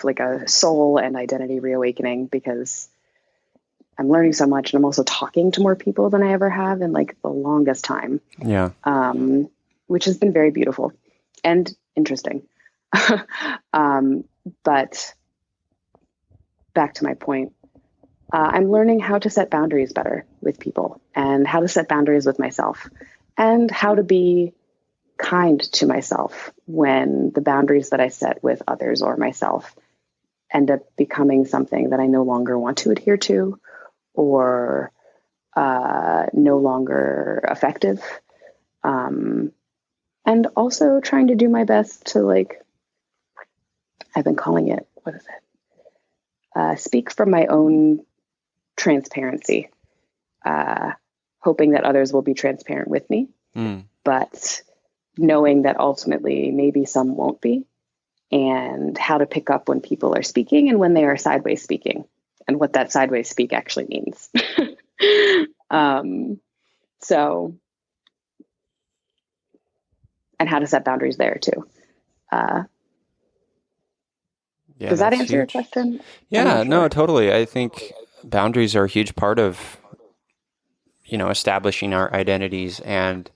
like a soul and identity reawakening, because I'm learning so much and I'm also talking to more people than I ever have in the longest time. Yeah. Which has been very beautiful and interesting. But back to my point, I'm learning how to set boundaries better with people and how to set boundaries with myself and how to be kind to myself when the boundaries that I set with others or myself end up becoming something that I no longer want to adhere to or no longer effective. And also trying to do my best to I've been calling it, what is it? Speak from my own transparency, hoping that others will be transparent with me, but knowing that ultimately maybe some won't be, and how to pick up when people are speaking and when they are sideways speaking and what that sideways speak actually means. And how to set boundaries there too. Does that answer your question? Yeah, no, totally. I think boundaries are a huge part of, establishing our identities and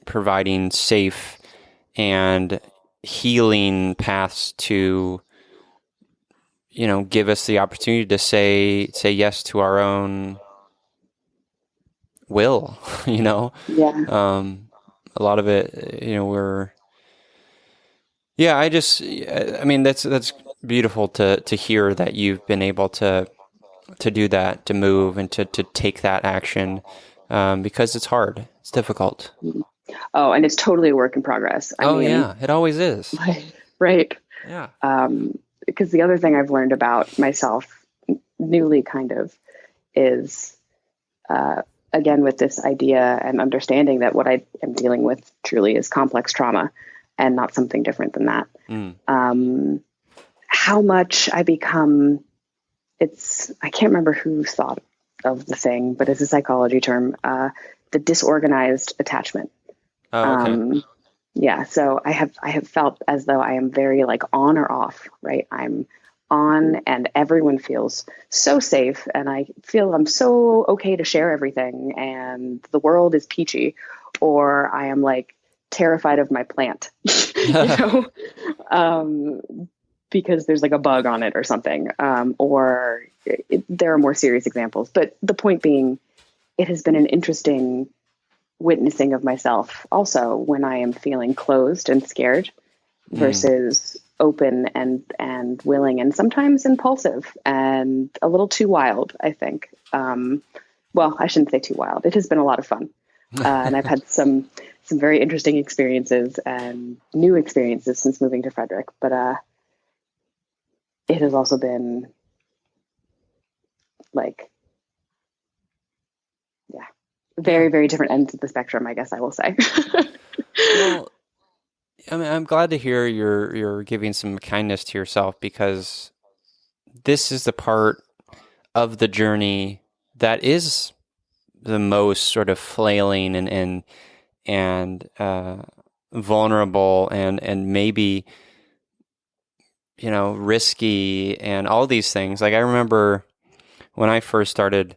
providing safe and healing paths to, give us the opportunity to say yes to our own will, Yeah. A lot of it, that's beautiful to hear that you've been able to do that, to move and to take that action. because it's hard. It's difficult. Oh, and it's totally a work in progress. I mean, yeah, it always is. Right. Yeah. Because the other thing I've learned about myself newly kind of is, again, with this idea and understanding that what I am dealing with truly is complex trauma and not something different than that. How much I become, I can't remember who thought of the thing, but it's a psychology term, the disorganized attachment. Oh, okay. Yeah. So I have felt as though I am very like on or off, right? I'm on and everyone feels so safe and I feel I'm so okay to share everything and the world is peachy, or I am like terrified of my plant, because there's like a bug on it or something. There are more serious examples, but the point being, it has been an interesting witnessing of myself also when I am feeling closed and scared versus open and willing and sometimes impulsive and a little too wild, I think. Well, I shouldn't say too wild. It has been a lot of fun. And I've had some very interesting experiences and new experiences since moving to Frederick, but it has also been like, very, very different ends of the spectrum, I guess I will say. Well, I mean, I'm glad to hear you're giving some kindness to yourself, because this is the part of the journey that is the most sort of flailing and vulnerable and maybe, risky and all these things. Like I remember when I first started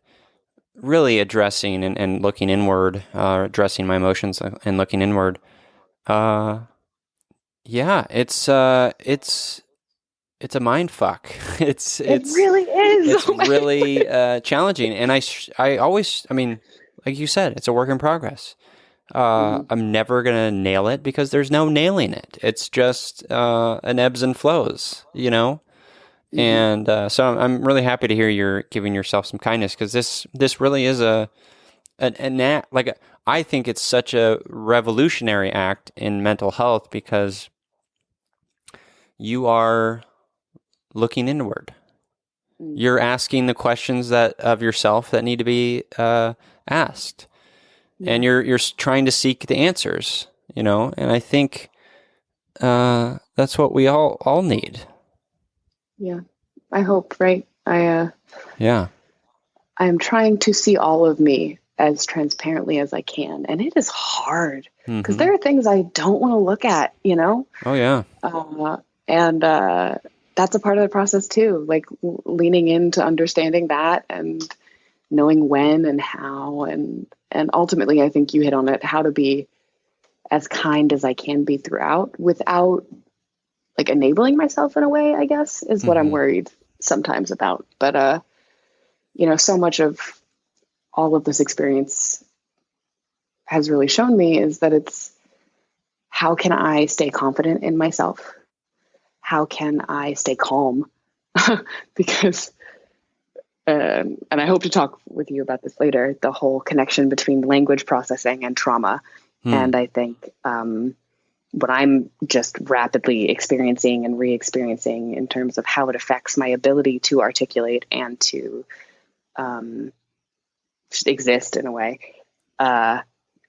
really addressing and looking inward, addressing my emotions and looking inward. It's a mind fuck. It really is. It's really challenging, and I always, I mean, like you said, it's a work in progress. I'm never gonna nail it because there's no nailing it. It's just an ebbs and flows, And so I'm really happy to hear you're giving yourself some kindness, because this really is an act, like I think it's such a revolutionary act in mental health, because you are looking inward. You're asking the questions of yourself that need to be asked, and you're trying to seek the answers. And I think that's what we all need. Yeah, I hope, right? I am trying to see all of me as transparently as I can. And it is hard because there are things I don't want to look at, Oh, yeah. And that's a part of the process too, like leaning into understanding that and knowing when and how. And ultimately, I think you hit on it, how to be as kind as I can be throughout without like enabling myself in a way, I guess, is what I'm worried sometimes about. But, so much of all of this experience has really shown me is that it's, how can I stay confident in myself? How can I stay calm? Because, and I hope to talk with you about this later, the whole connection between language processing and trauma. And I think, what I'm just rapidly experiencing and re-experiencing in terms of how it affects my ability to articulate and to just exist in a way,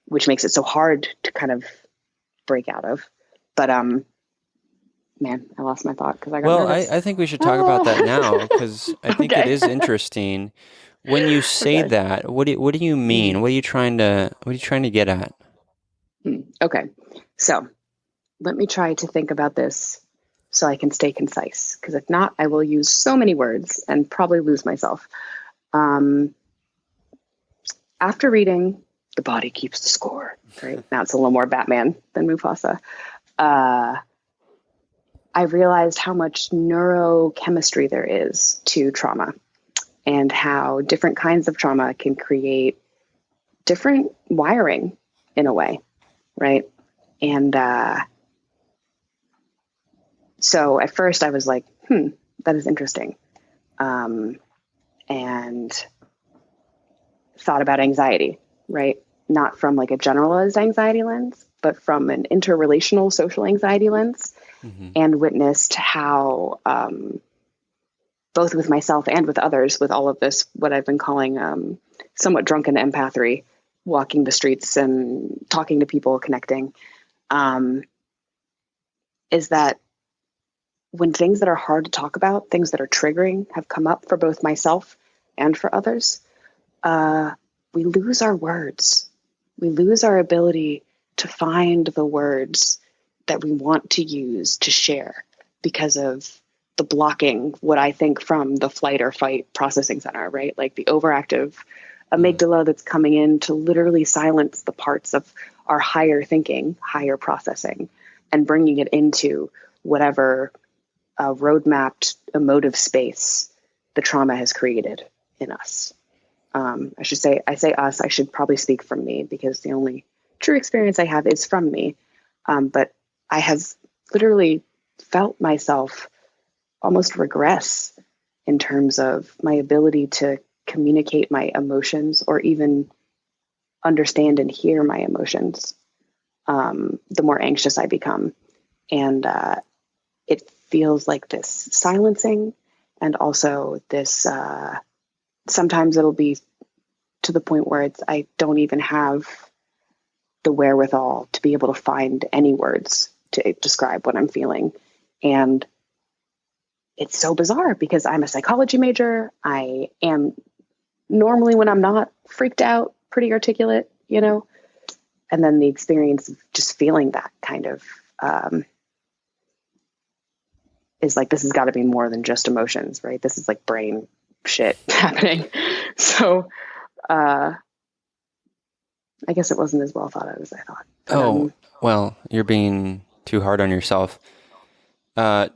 which makes it so hard to kind of break out of. But man, I lost my thought because I got nervous. I think we should talk about that now, because I think it is interesting. When you say that, what do you mean? What are you trying to get at? Okay, so let me try to think about this so I can stay concise, because if not, I will use so many words and probably lose myself. After reading The Body Keeps the Score, right? Now it's a little more Batman than Mufasa. I realized how much neurochemistry there is to trauma, and how different kinds of trauma can create different wiring in a way, right? And so at first I was like, that is interesting. And thought about anxiety. right? Not from like a generalized anxiety lens, but from an interrelational social anxiety lens, Mm-hmm. and witnessed how, both with myself and with others, with all of this, what I've been calling somewhat drunken empathy, walking the streets and talking to people, connecting, is that when things that are hard to talk about, things that are triggering have come up for both myself and for others, we lose our words. We lose our ability to find the words that we want to use to share because of the blocking, what I think from the flight or fight processing center, right? Like the overactive amygdala that's coming in to literally silence the parts of our higher thinking, higher processing, and bringing it into whatever road-mapped emotive space the trauma has created in us. I say us, I should probably speak from me because the only true experience I have is from me. But I have literally felt myself almost regress in terms of my ability to communicate my emotions or even understand and hear my emotions, the more anxious I become. And it feels like this silencing, and also this, sometimes it'll be to the point where I don't even have the wherewithal to be able to find any words to describe what I'm feeling. And it's so bizarre because I'm a psychology major. I am normally, when I'm not freaked out, pretty articulate, you know, and then the experience of just feeling that kind of, is like, this has got to be more than just emotions, right? This is like brain shit happening. So, I guess it wasn't as well thought out as I thought. But, well, you're being too hard on yourself.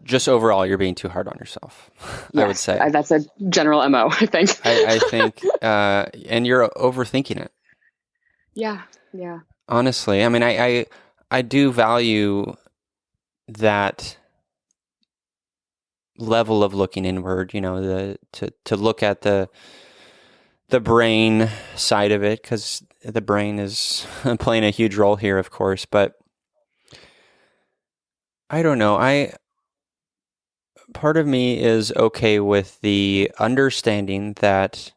Just overall, you're being too hard on yourself, yes, I would say. That's a general MO, I think. I think, and you're overthinking it. Yeah. Honestly, I mean, I do value that level of looking inward, you know, to look at the brain side of it, because the brain is playing a huge role here, of course. But I don't know. Part of me is okay with the understanding that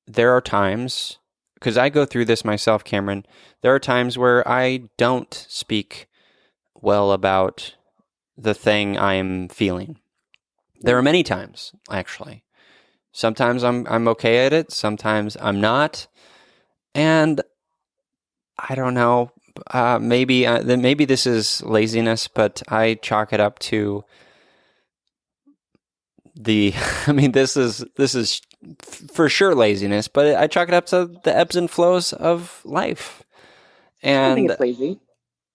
there are times, because I go through this myself, Cameron, there are times where I don't speak well about the thing I'm feeling. There are many times, actually. Sometimes I'm okay at it, sometimes I'm not. And I don't know, maybe this is laziness, but I chalk it up to I mean, this is for sure laziness, but I chalk it up to the ebbs and flows of life. And I think it's lazy.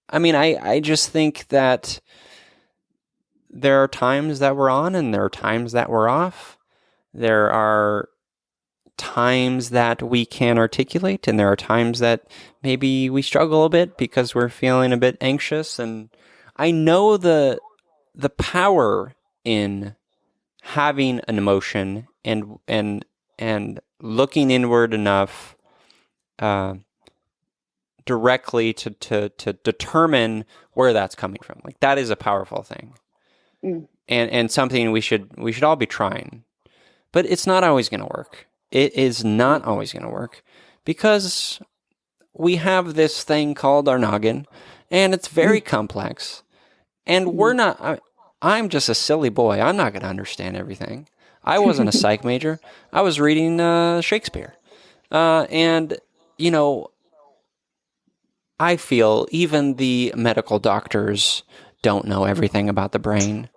I mean, I just think that there are times that we're on and there are times that we're off. There are times that we can articulate, and there are times that maybe we struggle a bit because we're feeling a bit anxious. And I know the power in having an emotion and looking inward enough directly to determine where that's coming from. Like, that is a powerful thing. And something we should all be trying. But it's not always going to work. It is not always going to work because we have this thing called our noggin, and it's very complex. And I'm just a silly boy. I'm not going to understand everything. I wasn't a psych major. I was reading Shakespeare. And, you know, I feel even the medical doctors don't know everything about the brain.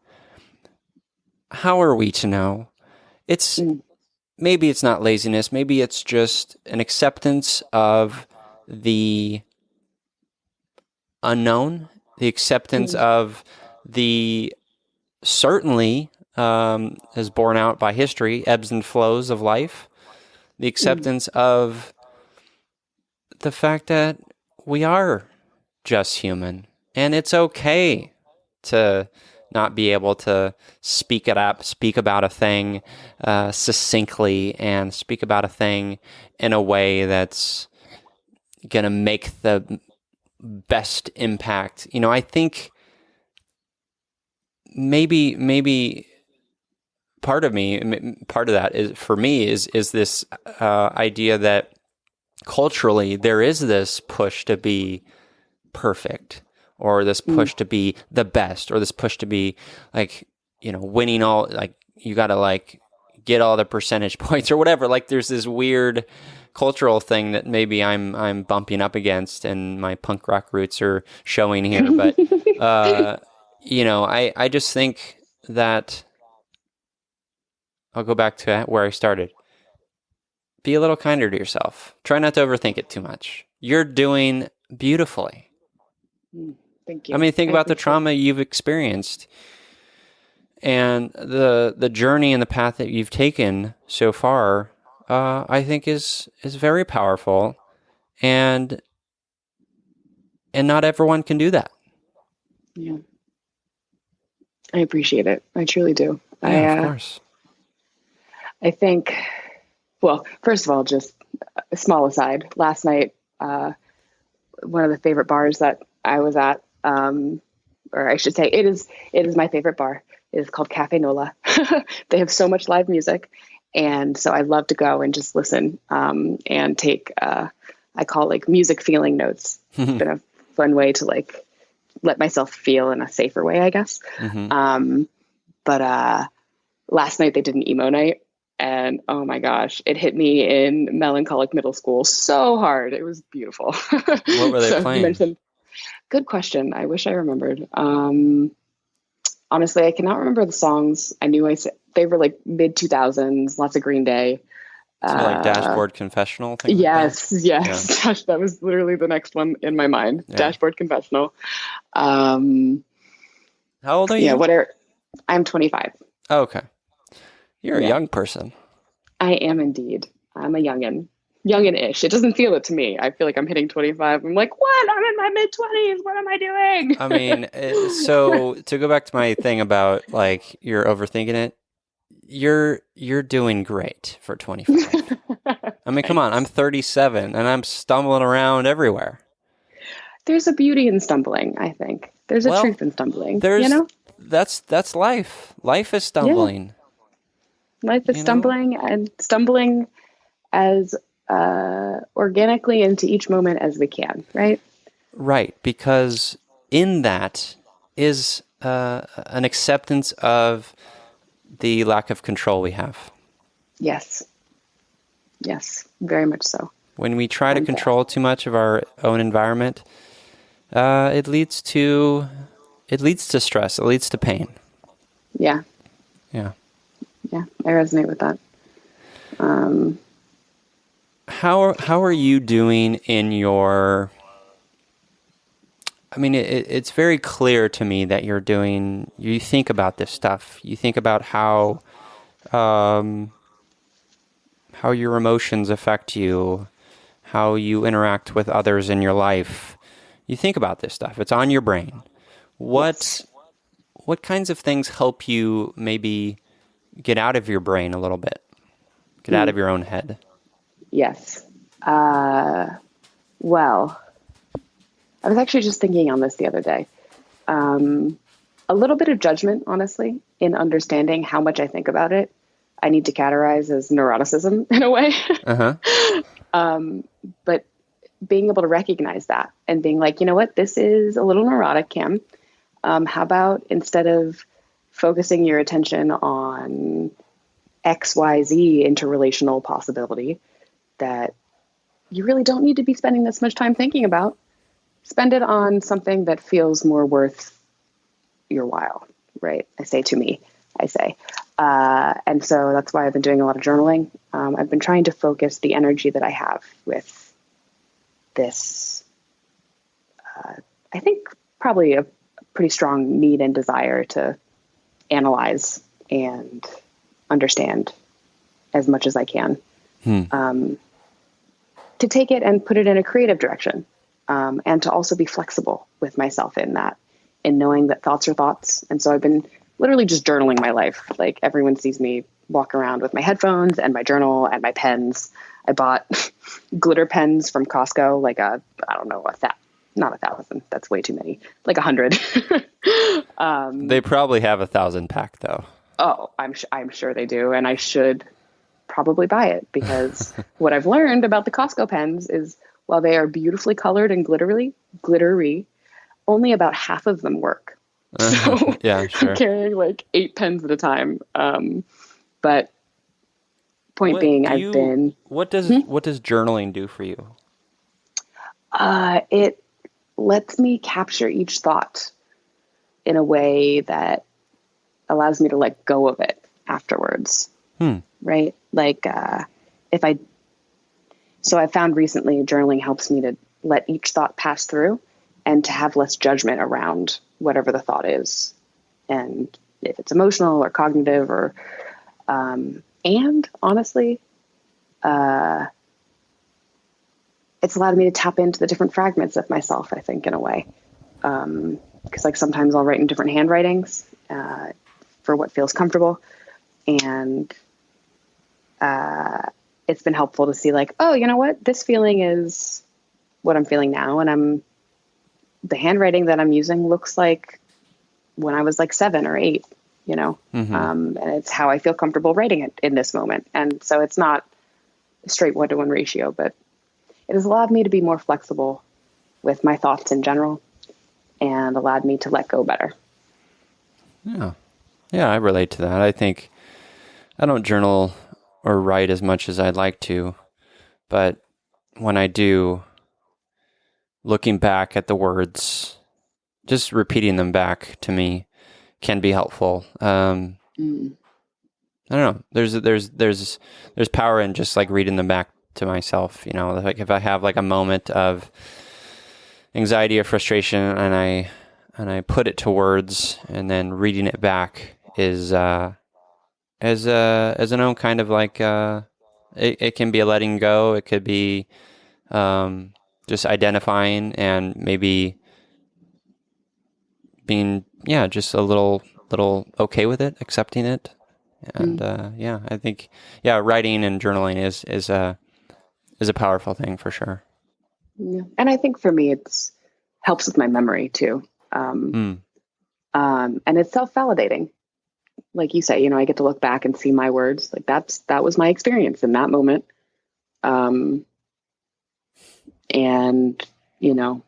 How are we to know? Maybe it's not laziness. Maybe it's just an acceptance of the unknown, the acceptance of the certainly, as borne out by history, ebbs and flows of life, the acceptance of the fact that we are just human, and it's okay to not be able to speak about a thing succinctly, and speak about a thing in a way that's going to make the best impact. I think maybe part of that is, for me, is this idea that culturally there is this push to be perfect, or this push to be the best, or this push to be like, winning all, like you got to like get all the percentage points or whatever. Like there's this weird cultural thing that maybe I'm bumping up against, and my punk rock roots are showing here. But I just think that I'll go back to where I started. Be a little kinder to yourself. Try not to overthink it too much. You're doing beautifully. Thank you. I mean, think about the trauma you've experienced, and the journey and the path that you've taken so far. I think is very powerful, and not everyone can do that. Yeah, I appreciate it. I truly do. Yeah, of course. I think, well, first of all, just a small aside. Last night, one of the favorite bars that I was at, or I should say, it is my favorite bar. It is called Cafe Nola. They have so much live music, and so I love to go and just listen and take, I call like music feeling notes. It's been a fun way to like let myself feel in a safer way, I guess. But last night they did an emo night. And oh my gosh, it hit me in melancholic middle school so hard. It was beautiful. What were they playing? You mentioned, good question. I wish I remembered. Honestly, I cannot remember the songs. I knew they were like mid 2000s, lots of Green Day. So like Dashboard Confessional? Yes. Yeah. Gosh, that was literally the next one in my mind. Yeah. Dashboard Confessional. How old are you? Yeah, I'm 25. Oh, okay. You're a young person. I am indeed. I'm a youngin-ish. It doesn't feel it to me. I feel like I'm hitting 25. I'm like, what? I'm in my mid-20s. What am I doing? I mean, so to go back to my thing about like you're overthinking it, you're doing great for 25. I mean, come on. I'm 37 and I'm stumbling around everywhere. There's a beauty in stumbling, I think. There's a truth in stumbling. That's life. Life is stumbling. Yeah. Life is stumbling, and stumbling as organically into each moment as we can, right? Right, because in that is an acceptance of the lack of control we have. Yes, very much so. When we try to control too much of our own environment, it leads to stress. It leads to pain. Yeah. Yeah. Yeah, I resonate with that. How are you doing in your? I mean, it's very clear to me that you think about this stuff. You think about how your emotions affect you, how you interact with others in your life. You think about this stuff. It's on your brain. What kinds of things help you maybe get out of your brain a little bit? Get out of your own head. Yes. Well, I was actually just thinking on this the other day. A little bit of judgment, honestly, in understanding how much I think about it. I need to categorize as neuroticism in a way. But being able to recognize that and being like, you know what, this is a little neurotic, Cam. How about instead of focusing your attention on XYZ interrelational possibility that you really don't need to be spending this much time thinking about, spend it on something that feels more worth your while, right? I say. And so that's why I've been doing a lot of journaling. I've been trying to focus the energy that I have with this, I think probably a pretty strong need and desire to analyze and understand as much as I can, to take it and put it in a creative direction, and to also be flexible with myself in that, in knowing that thoughts are thoughts. And so I've been literally just journaling my life. Like everyone sees me walk around with my headphones and my journal and my pens. I bought glitter pens from Costco, like I don't know, not 1,000. That's way too many. Like 100. They probably have 1,000 pack though. Oh, I'm sure they do. And I should probably buy it because what I've learned about the Costco pens is while they are beautifully colored and glittery, only about half of them work. So yeah, sure. I'm carrying like 8 pens at a time. But point being, what does journaling do for you? It lets me capture each thought in a way that allows me to let go of it afterwards. Right? Like, so I found recently journaling helps me to let each thought pass through and to have less judgment around whatever the thought is. And if it's emotional or cognitive or, and honestly, it's allowed me to tap into the different fragments of myself, I think, in a way. Because like sometimes I'll write in different handwritings for what feels comfortable. And it's been helpful to see like, oh, you know what? This feeling is what I'm feeling now. And the handwriting that I'm using looks like when I was like 7 or 8, you know? And it's how I feel comfortable writing it in this moment. And so it's not a straight 1-to-1 ratio, but it has allowed me to be more flexible with my thoughts in general and allowed me to let go better. Yeah. Yeah, I relate to that. I think I don't journal or write as much as I'd like to, but when I do, looking back at the words, just repeating them back to me can be helpful. I don't know. There's power in just like reading them back to myself. You know, like if I have like a moment of anxiety or frustration and I put it to words, and then reading it back is as an own kind of like it can be a letting go. It could be just identifying and maybe being just a little okay with it, accepting it. And I think writing and journaling is a powerful thing for sure. Yeah. And I think for me it's helps with my memory too. And it's self-validating. Like you say, you know, I get to look back and see my words. Like that was my experience in that moment. And you know,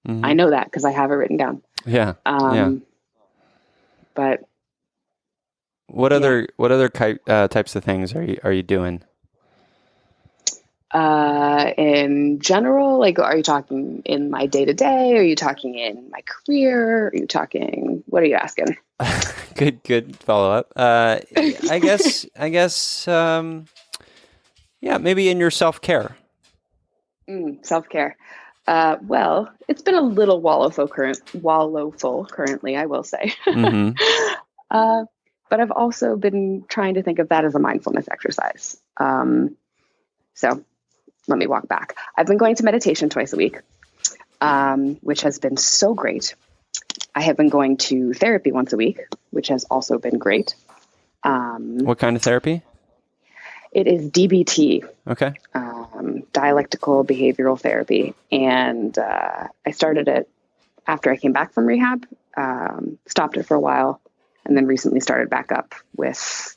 I know that because I have it written down. Yeah. But what other types of things are you doing? In general, like, are you talking in my day to day? Are you talking in my career? Are you talking? What are you asking? Good follow up. I guess. Maybe in your self care. Self care. Well, it's been a little wallowful currently, I will say. But I've also been trying to think of that as a mindfulness exercise. So let me walk back. I've been going to meditation twice a week, which has been so great. I have been going to therapy once a week, which has also been great. What kind of therapy? It is DBT. Okay. Dialectical behavioral therapy. And I started it after I came back from rehab, stopped it for a while, and then recently started back up with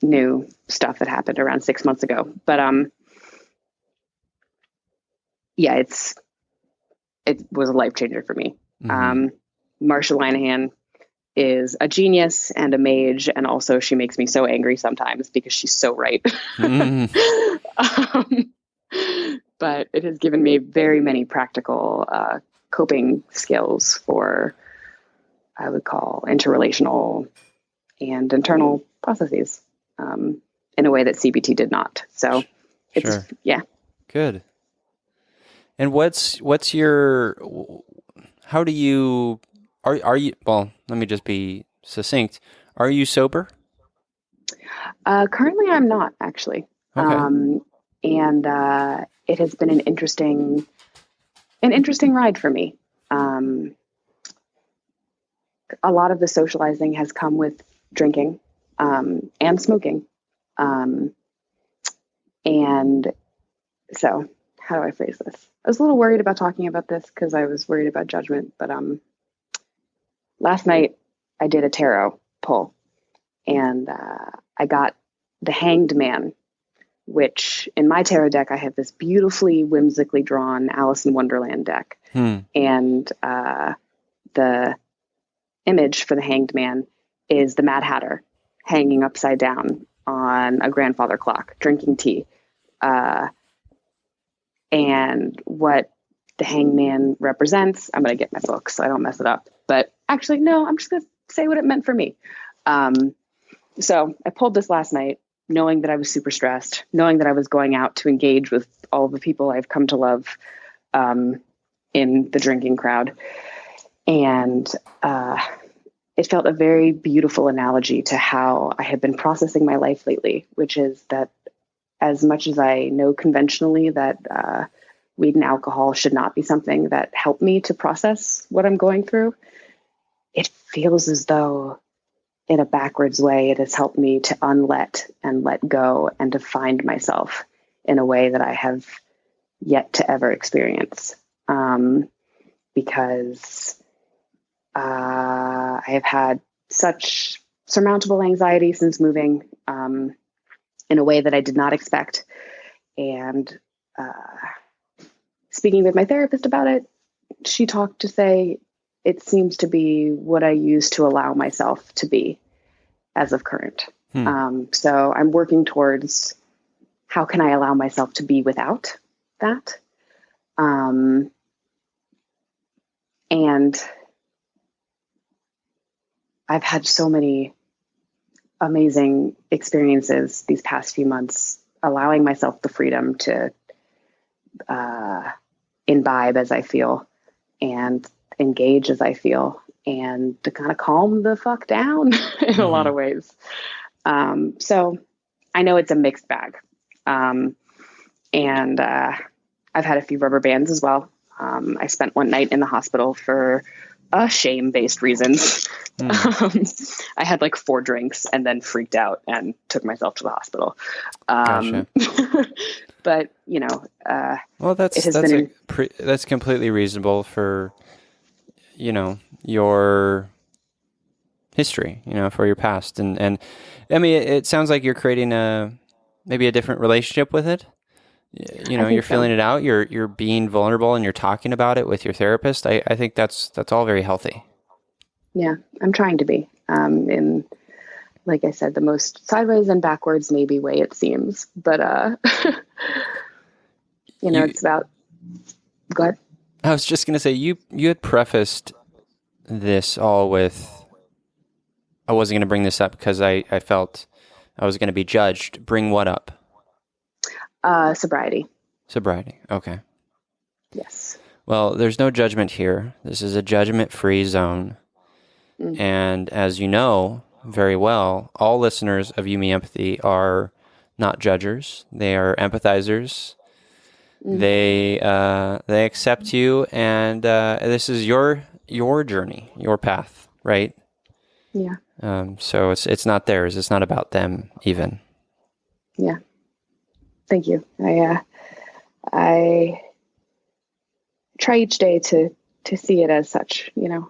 new stuff that happened around 6 months ago. But it was a life changer for me. Marsha Linehan is a genius and a mage, and also she makes me so angry sometimes because she's so right. But it has given me very many practical coping skills for, I would call, interrelational and internal processes in a way that CBT did not. So it's, Good. And what's your, how do you, are you, well, let me just be succinct. Are you sober? Currently I'm not, actually. Okay. And it has been an interesting ride for me. Um, a lot of the socializing has come with drinking and smoking. And so, how do I phrase this? I was a little worried about talking about this because I was worried about judgment. But last night I did a tarot pull, and I got the Hanged Man, which in my tarot deck I have this beautifully whimsically drawn Alice in Wonderland deck. And the image for the Hanged Man is the Mad Hatter hanging upside down on a grandfather clock, drinking tea. And what the Hanged Man represents, I'm going to get my book so I don't mess it up. But actually, no, I'm just going to say what it meant for me. So I pulled this last night, knowing that I was super stressed, knowing that I was going out to engage with all the people I've come to love in the drinking crowd. And it felt a very beautiful analogy to how I have been processing my life lately, which is that as much as I know conventionally that weed and alcohol should not be something that help me to process what I'm going through, it feels as though in a backwards way, it has helped me to unlet and let go and to find myself in a way that I have yet to ever experience. Because I have had such surmountable anxiety since moving in a way that I did not expect. And speaking with my therapist about it, she talked to say, it seems to be what I used to allow myself to be as of current. So I'm working towards how can I allow myself to be without that? And I've had so many amazing experiences these past few months, allowing myself the freedom to imbibe as I feel and engage as I feel and to kind of calm the fuck down in a lot of ways. So I know it's a mixed bag. And I've had a few rubber bands as well. I spent one night in the hospital for shame-based reasons. I had like 4 drinks and then freaked out and took myself to the hospital. Gotcha. But you know, well, that's completely reasonable for, you know, your history, you know, for your past. And I mean, it sounds like you're creating maybe a different relationship with it. You know, you're feeling it out. You're being vulnerable and you're talking about it with your therapist. I think that's all very healthy. Yeah, I'm trying to be in, like I said, the most sideways and backwards maybe way it seems, but you know, it's about. Go ahead. I was just gonna say you had prefaced this all with, I wasn't gonna bring this up because I felt I was gonna be judged. Bring what up? Sobriety. Sobriety. Okay. Yes. Well, there's no judgment here. This is a judgment-free zone. And as you know very well, all listeners of You, Me, Empathy are not judgers. They are empathizers. They accept you, and this is your journey, your path, right? Yeah. So it's not theirs. It's not about them even. Yeah. Thank you. I try each day to see it as such, you know.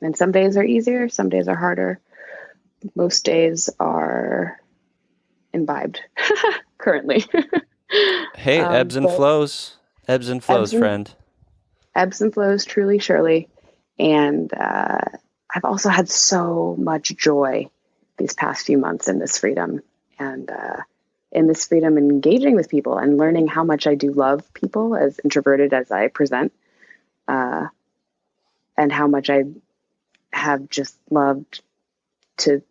And some days are easier, some days are harder. Most days are imbibed currently. Hey, ebbs and flows. Ebbs and flows, friend. Ebbs and flows, truly, surely. And I've also had so much joy these past few months in this freedom. And in this freedom in engaging with people and learning how much I do love people, as introverted as I present, and how much I have just loved to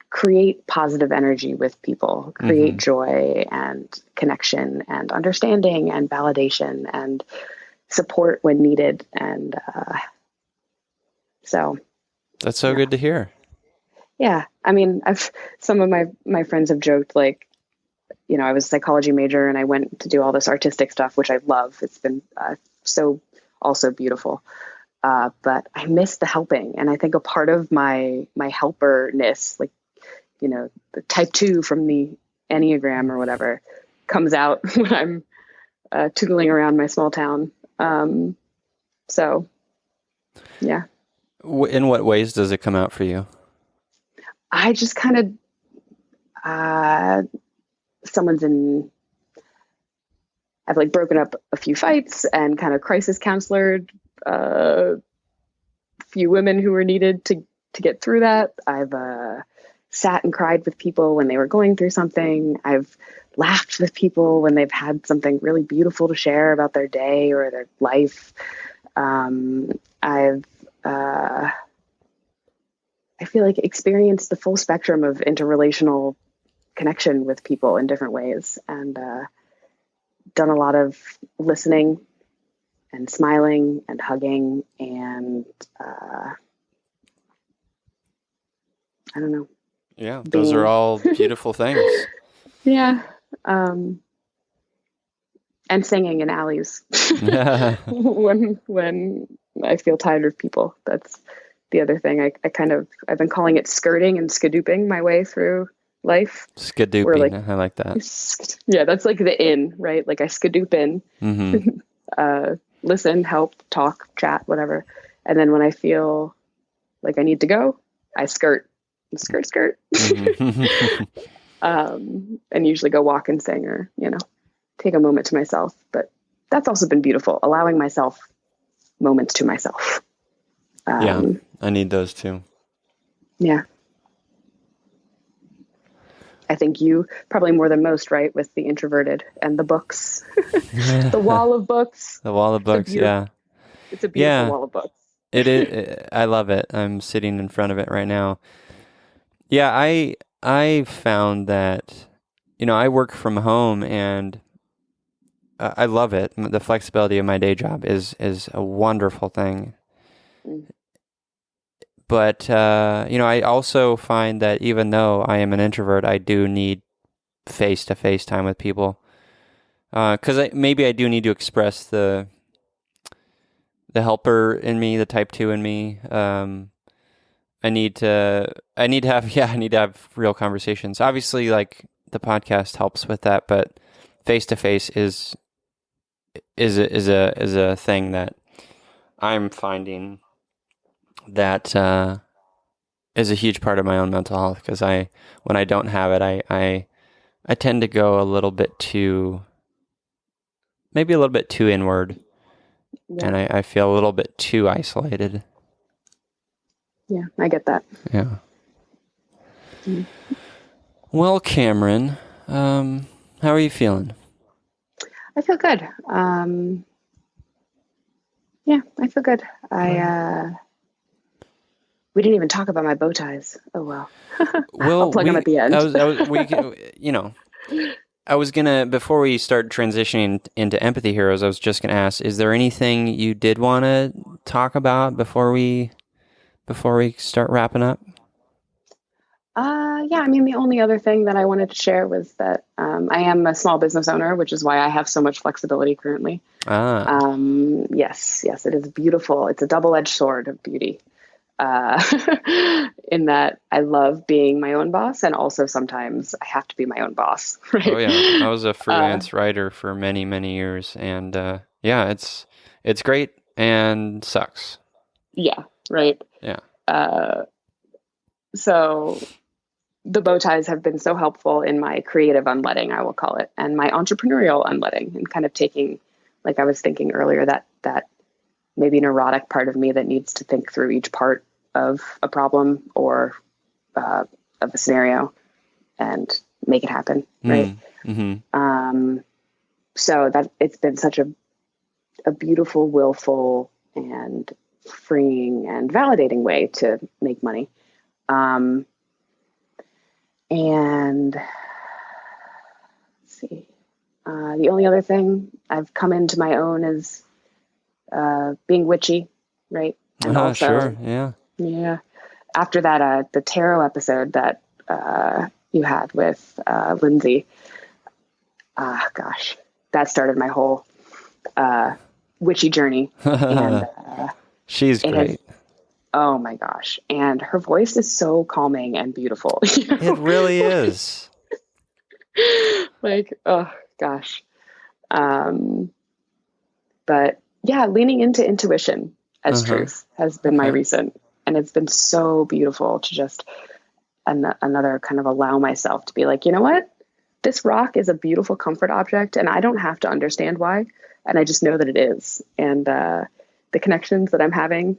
create positive energy with people, create joy and connection and understanding and validation and support when needed. And so that's so good to hear. Yeah. I mean, some of my friends have joked, like, you know, I was a psychology major and I went to do all this artistic stuff, which I love. It's been so also beautiful. But I miss the helping. And I think a part of my helperness, like, the type 2 from the Enneagram or whatever, comes out when I'm tootling around my small town. So, yeah. In what ways does it come out for you? I just kind of, I've like broken up a few fights and kind of crisis counselored a few women who were needed to get through that. I've sat and cried with people when they were going through something. I've laughed with people when they've had something really beautiful to share about their day or their life. I feel like experienced the full spectrum of interrelational connection with people in different ways, and done a lot of listening and smiling and hugging and I don't know. Yeah, those are all beautiful things. Yeah. And singing in alleys when I feel tired of people. That's the other thing. I've been calling it skirting and skadooping my way through life. Skadooping, I like that. Yeah, that's like the in, right? Like I skadoop in, listen, help, talk, chat, whatever. And then when I feel like I need to go, I skirt. And usually go walk and sing or, take a moment to myself. But that's also been beautiful, allowing myself moments to myself. Yeah, I need those too. Yeah. I think you probably more than most, right? With the introverted and the books, the wall of books. The wall of books. Yeah. It's a beautiful wall of books. It is. I love it. I'm sitting in front of it right now. Yeah. I found that, I work from home and I love it. The flexibility of my day job is a wonderful thing. But, I also find that even though I am an introvert, I do need face-to-face time with people. Because maybe I do need to express the helper in me, the type 2 in me. I need to have real conversations. Obviously, like the podcast helps with that, but face-to-face is a thing that I'm finding that is a huge part of my own mental health, because when I don't have it, I tend to go a little bit too inward, and I feel a little bit too isolated. Yeah, I get that. Yeah. Well, Cameron, how are you feeling? I feel good. Yeah, I feel good. We didn't even talk about my bow ties. Oh, well. I'll plug them at the end. I was gonna, before we start transitioning into Empathy Heroes, I was just gonna ask, is there anything you did want to talk about before we start wrapping up? Yeah, I mean, the only other thing that I wanted to share was that I am a small business owner, which is why I have so much flexibility currently. Yes, it is beautiful. It's a double-edged sword of beauty. In that I love being my own boss, and also sometimes I have to be my own boss. Right? Oh yeah, I was a freelance writer for many, many years, and it's great and sucks. Yeah, right. Yeah. So the bow ties have been so helpful in my creative unletting, I will call it, and my entrepreneurial unletting, and kind of taking, like I was thinking earlier, that maybe neurotic part of me that needs to think through each part of a problem or of a scenario and make it happen. Right. Mm-hmm. So that it's been such a beautiful, willful and freeing and validating way to make money. And let's see, the only other thing I've come into my own is being witchy, right? And also, sure, yeah. After that, the tarot episode that you had with Lindsay, that started my whole witchy journey. And She's it great. has, oh my gosh. And her voice is so calming and beautiful. It really is. Like, oh gosh. But yeah, leaning into intuition as truth has been my recent, and it's been so beautiful to just another kind of allow myself to be like, you know what? This rock is a beautiful comfort object, and I don't have to understand why. And I just know that it is. And the connections that I'm having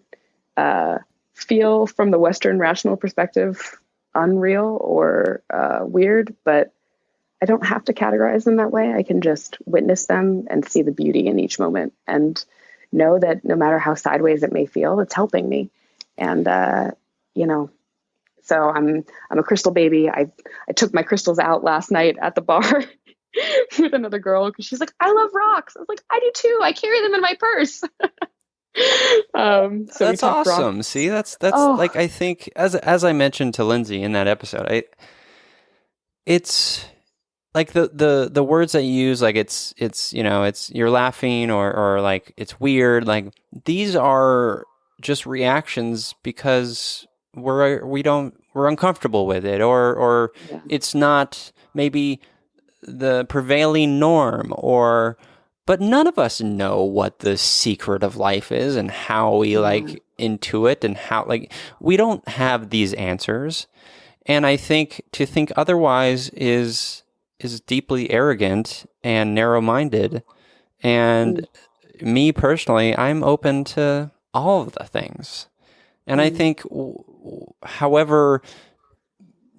feel from the Western rational perspective unreal or weird, but I don't have to categorize them that way. I can just witness them and see the beauty in each moment and know that no matter how sideways it may feel, it's helping me. And, so I'm a crystal baby. I took my crystals out last night at the bar with another girl because she's like, I love rocks. I was like, I do too. I carry them in my purse. So that's awesome. See, that's like, I think as I mentioned to Lindsay in that episode, it's like the words that you use, like it's you're laughing or like it's weird. Like these are just reactions because we're uncomfortable with it or it's not maybe the prevailing norm but none of us know what the secret of life is and how we like intuit and how like we don't have these answers. And I think to think otherwise is deeply arrogant and narrow-minded. And me personally, I'm open to all of the things. And I think however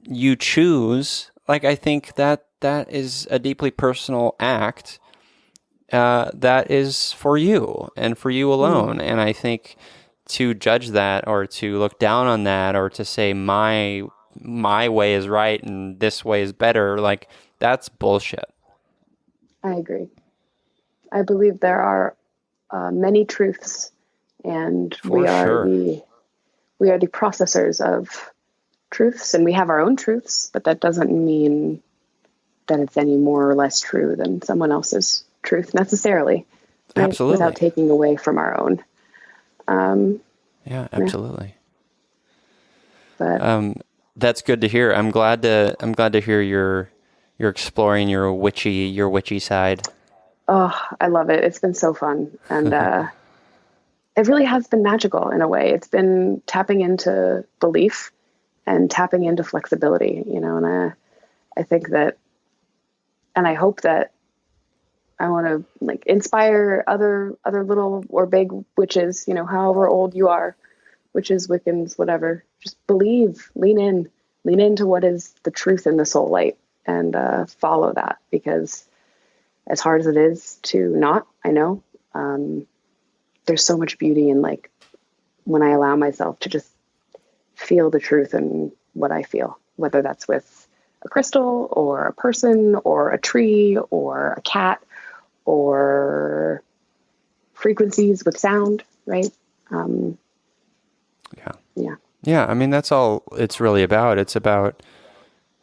you choose, like I think that is a deeply personal act that is for you and for you alone. And I think to judge that or to look down on that or to say my way is right and this way is better, like that's bullshit. I agree. I believe there are many truths, and we are the processors of truths, and we have our own truths, but that doesn't mean that it's any more or less true than someone else's truth necessarily. Right? Absolutely. Without taking away from our own. Yeah, absolutely. But that's good to hear. I'm glad to hear you're exploring your witchy side. Oh, I love it. It's been so fun. And it really has been magical in a way. It's been tapping into belief and tapping into flexibility, and I think that, and I hope that I want to like inspire other little or big witches, however old you are, witches, Wiccans, whatever, just believe, lean into what is the truth in the soul light and follow that, because as hard as it is to not, I know, there's so much beauty in like when I allow myself to just feel the truth in what I feel, whether that's with a crystal or a person or a tree or a cat or frequencies with sound, right? Yeah. I mean, that's all it's really about. It's about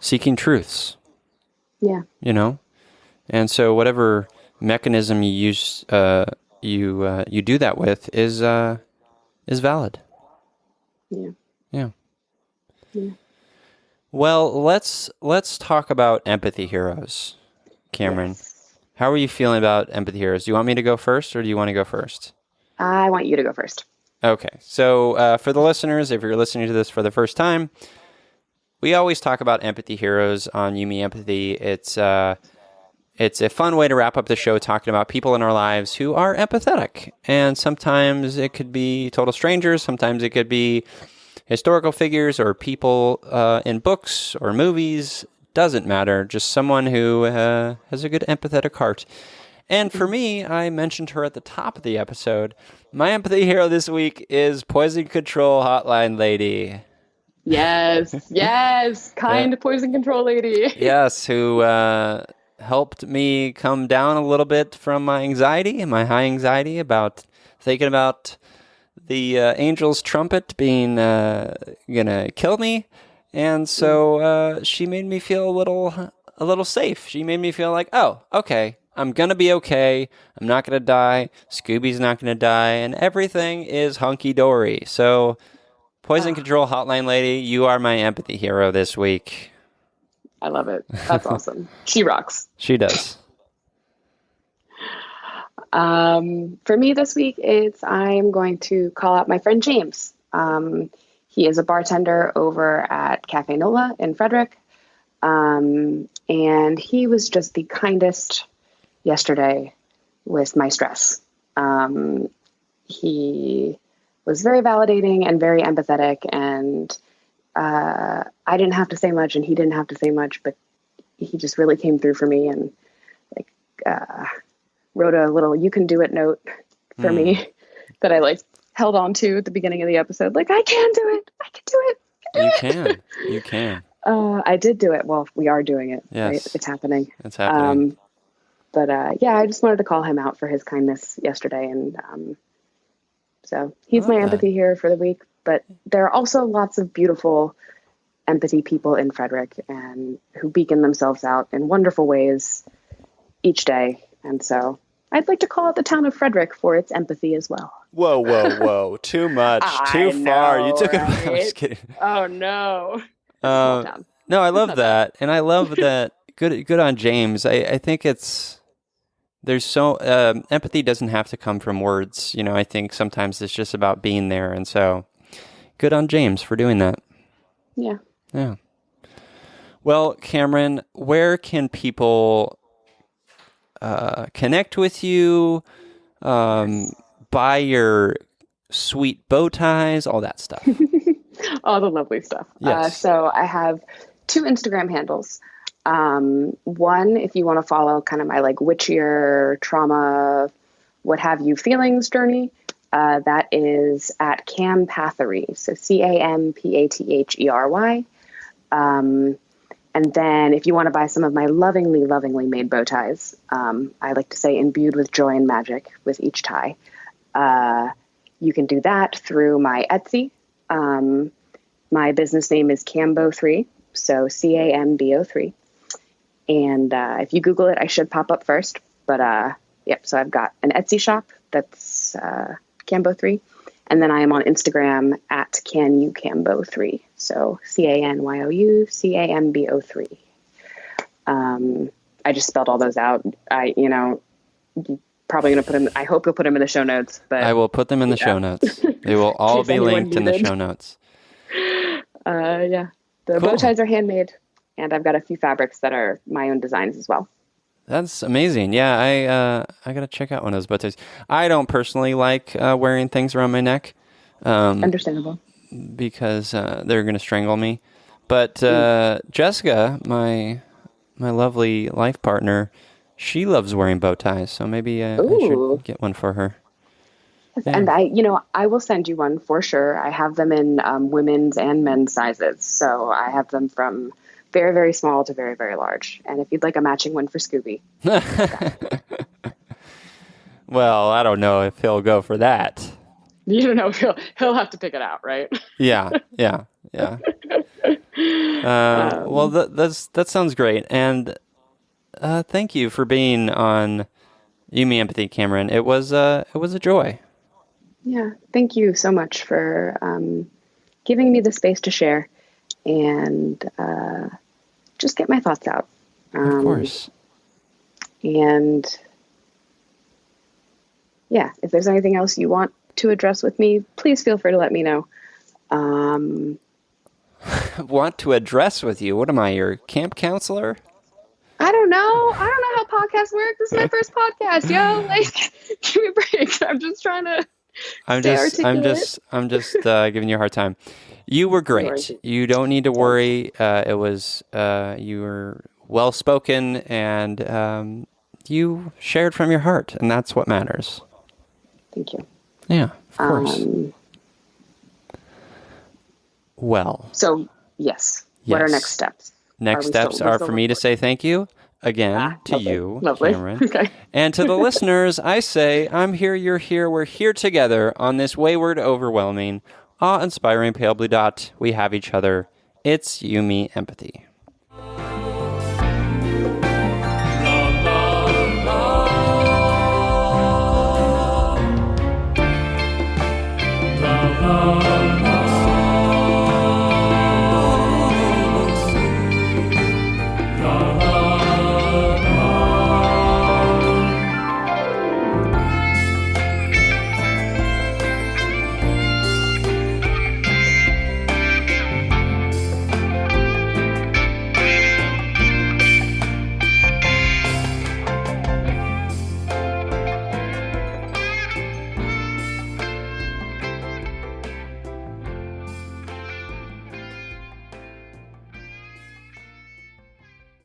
seeking truths. Yeah. And so whatever mechanism you use, you do that with is valid. Yeah. Yeah. Well, let's talk about empathy heroes, Cameron. Yes. How are you feeling about empathy heroes? Do you want me to go first, or do you want to go first? I want you to go first. Okay. So for the listeners, if you're listening to this for the first time, we always talk about empathy heroes on You Me Empathy. It's a fun way to wrap up the show talking about people in our lives who are empathetic. And sometimes it could be total strangers. Sometimes it could be historical figures or people in books or movies. Doesn't matter. Just someone who has a good empathetic heart. And for me, I mentioned her at the top of the episode. My empathy hero this week is Poison Control Hotline Lady. Yes. Kind poison control lady. Yes, who helped me come down a little bit from my anxiety and my high anxiety about thinking about the angel's trumpet being gonna kill me. And so she made me feel a little safe. She made me feel like, oh, okay, I'm going to be okay. I'm not going to die. Scooby's not going to die. And everything is hunky-dory. So, Poison Control Hotline Lady, you are my empathy hero this week. I love it. That's awesome. She rocks. She does. For me this week, I'm going to call out my friend James. He is a bartender over at Cafe Nola in Frederick. And he was just the kindest yesterday with my stress. He was very validating and very empathetic, and I didn't have to say much and he didn't have to say much, but he just really came through for me and wrote a little "you can do it" note for me that I held on to at the beginning of the episode. I can do it. I can do it. You can. I did do it. Well, we are doing it. Yes. Right? It's happening. It's happening. But I just wanted to call him out for his kindness yesterday. And so he's my empathy hero for the week. But there are also lots of beautiful empathy people in Frederick and who beacon themselves out in wonderful ways each day. And so I'd like to call out the town of Frederick for its empathy as well. Whoa. Too much. Too far. You took it. I'm Right? just kidding. Oh, no. Small town. No, I love that. And I love that. Good on James. I think there's so, empathy doesn't have to come from words. I think sometimes it's just about being there. And so good on James for doing that. Yeah. Yeah. Well, Cameron, where can people connect with you, buy your sweet bow ties, all that stuff? All the lovely stuff. Yes. So I have 2 Instagram handles. One, if you want to follow kind of my witchier trauma, what have you feelings journey, that is at Campathery. So CAMPATHERY. And then if you want to buy some of my lovingly made bow ties, I like to say imbued with joy and magic with each tie. You can do that through my Etsy. My business name is Cambo3, so CAMBO3. And if you Google it, I should pop up first. But so I've got an Etsy shop that's Cambo3. And then I am on Instagram at CanYouCambo3. So CANYOUCAMBO3. I just spelled all those out. You're probably going to put them, I hope you'll put them in the show notes. But I will put them in the show notes. They will all be linked in the show notes. The bow ties are handmade, and I've got a few fabrics that are my own designs as well. That's amazing. Yeah, I got to check out one of those bow ties. I don't personally like wearing things around my neck. Understandable. Because they're going to strangle me. But Jessica, my lovely life partner, she loves wearing bow ties, so maybe I should get one for her. Yeah. And I will send you one for sure. I have them in women's and men's sizes. So I have them from very, very small to very, very large. And if you'd like a matching one for Scooby. Well, I don't know if he'll go for that. You don't know if he'll have to pick it out, right? Yeah. Well, that sounds great. And thank you for being on You, Me, Empathy, Cameron. It was a joy. Yeah, thank you so much for giving me the space to share and just get my thoughts out. Of course. And yeah, if there's anything else you want to address with me, please feel free to let me know. Want to address with you? What am I, your camp counselor? I don't know how podcasts work. This is my first podcast, yo. Give me a break. I'm just trying to. I'm just giving you a hard time. You were great. You don't need to worry. You were well spoken, and you shared from your heart, and that's what matters. Thank you. Yeah, of course. Well. So yes. What are next steps? Next steps are for me to say thank you again to you, lovely. Cameron. Okay. And to the listeners, I say, I'm here, you're here, we're here together on this wayward, overwhelming, awe-inspiring pale blue dot. We have each other. It's You, Me, Empathy.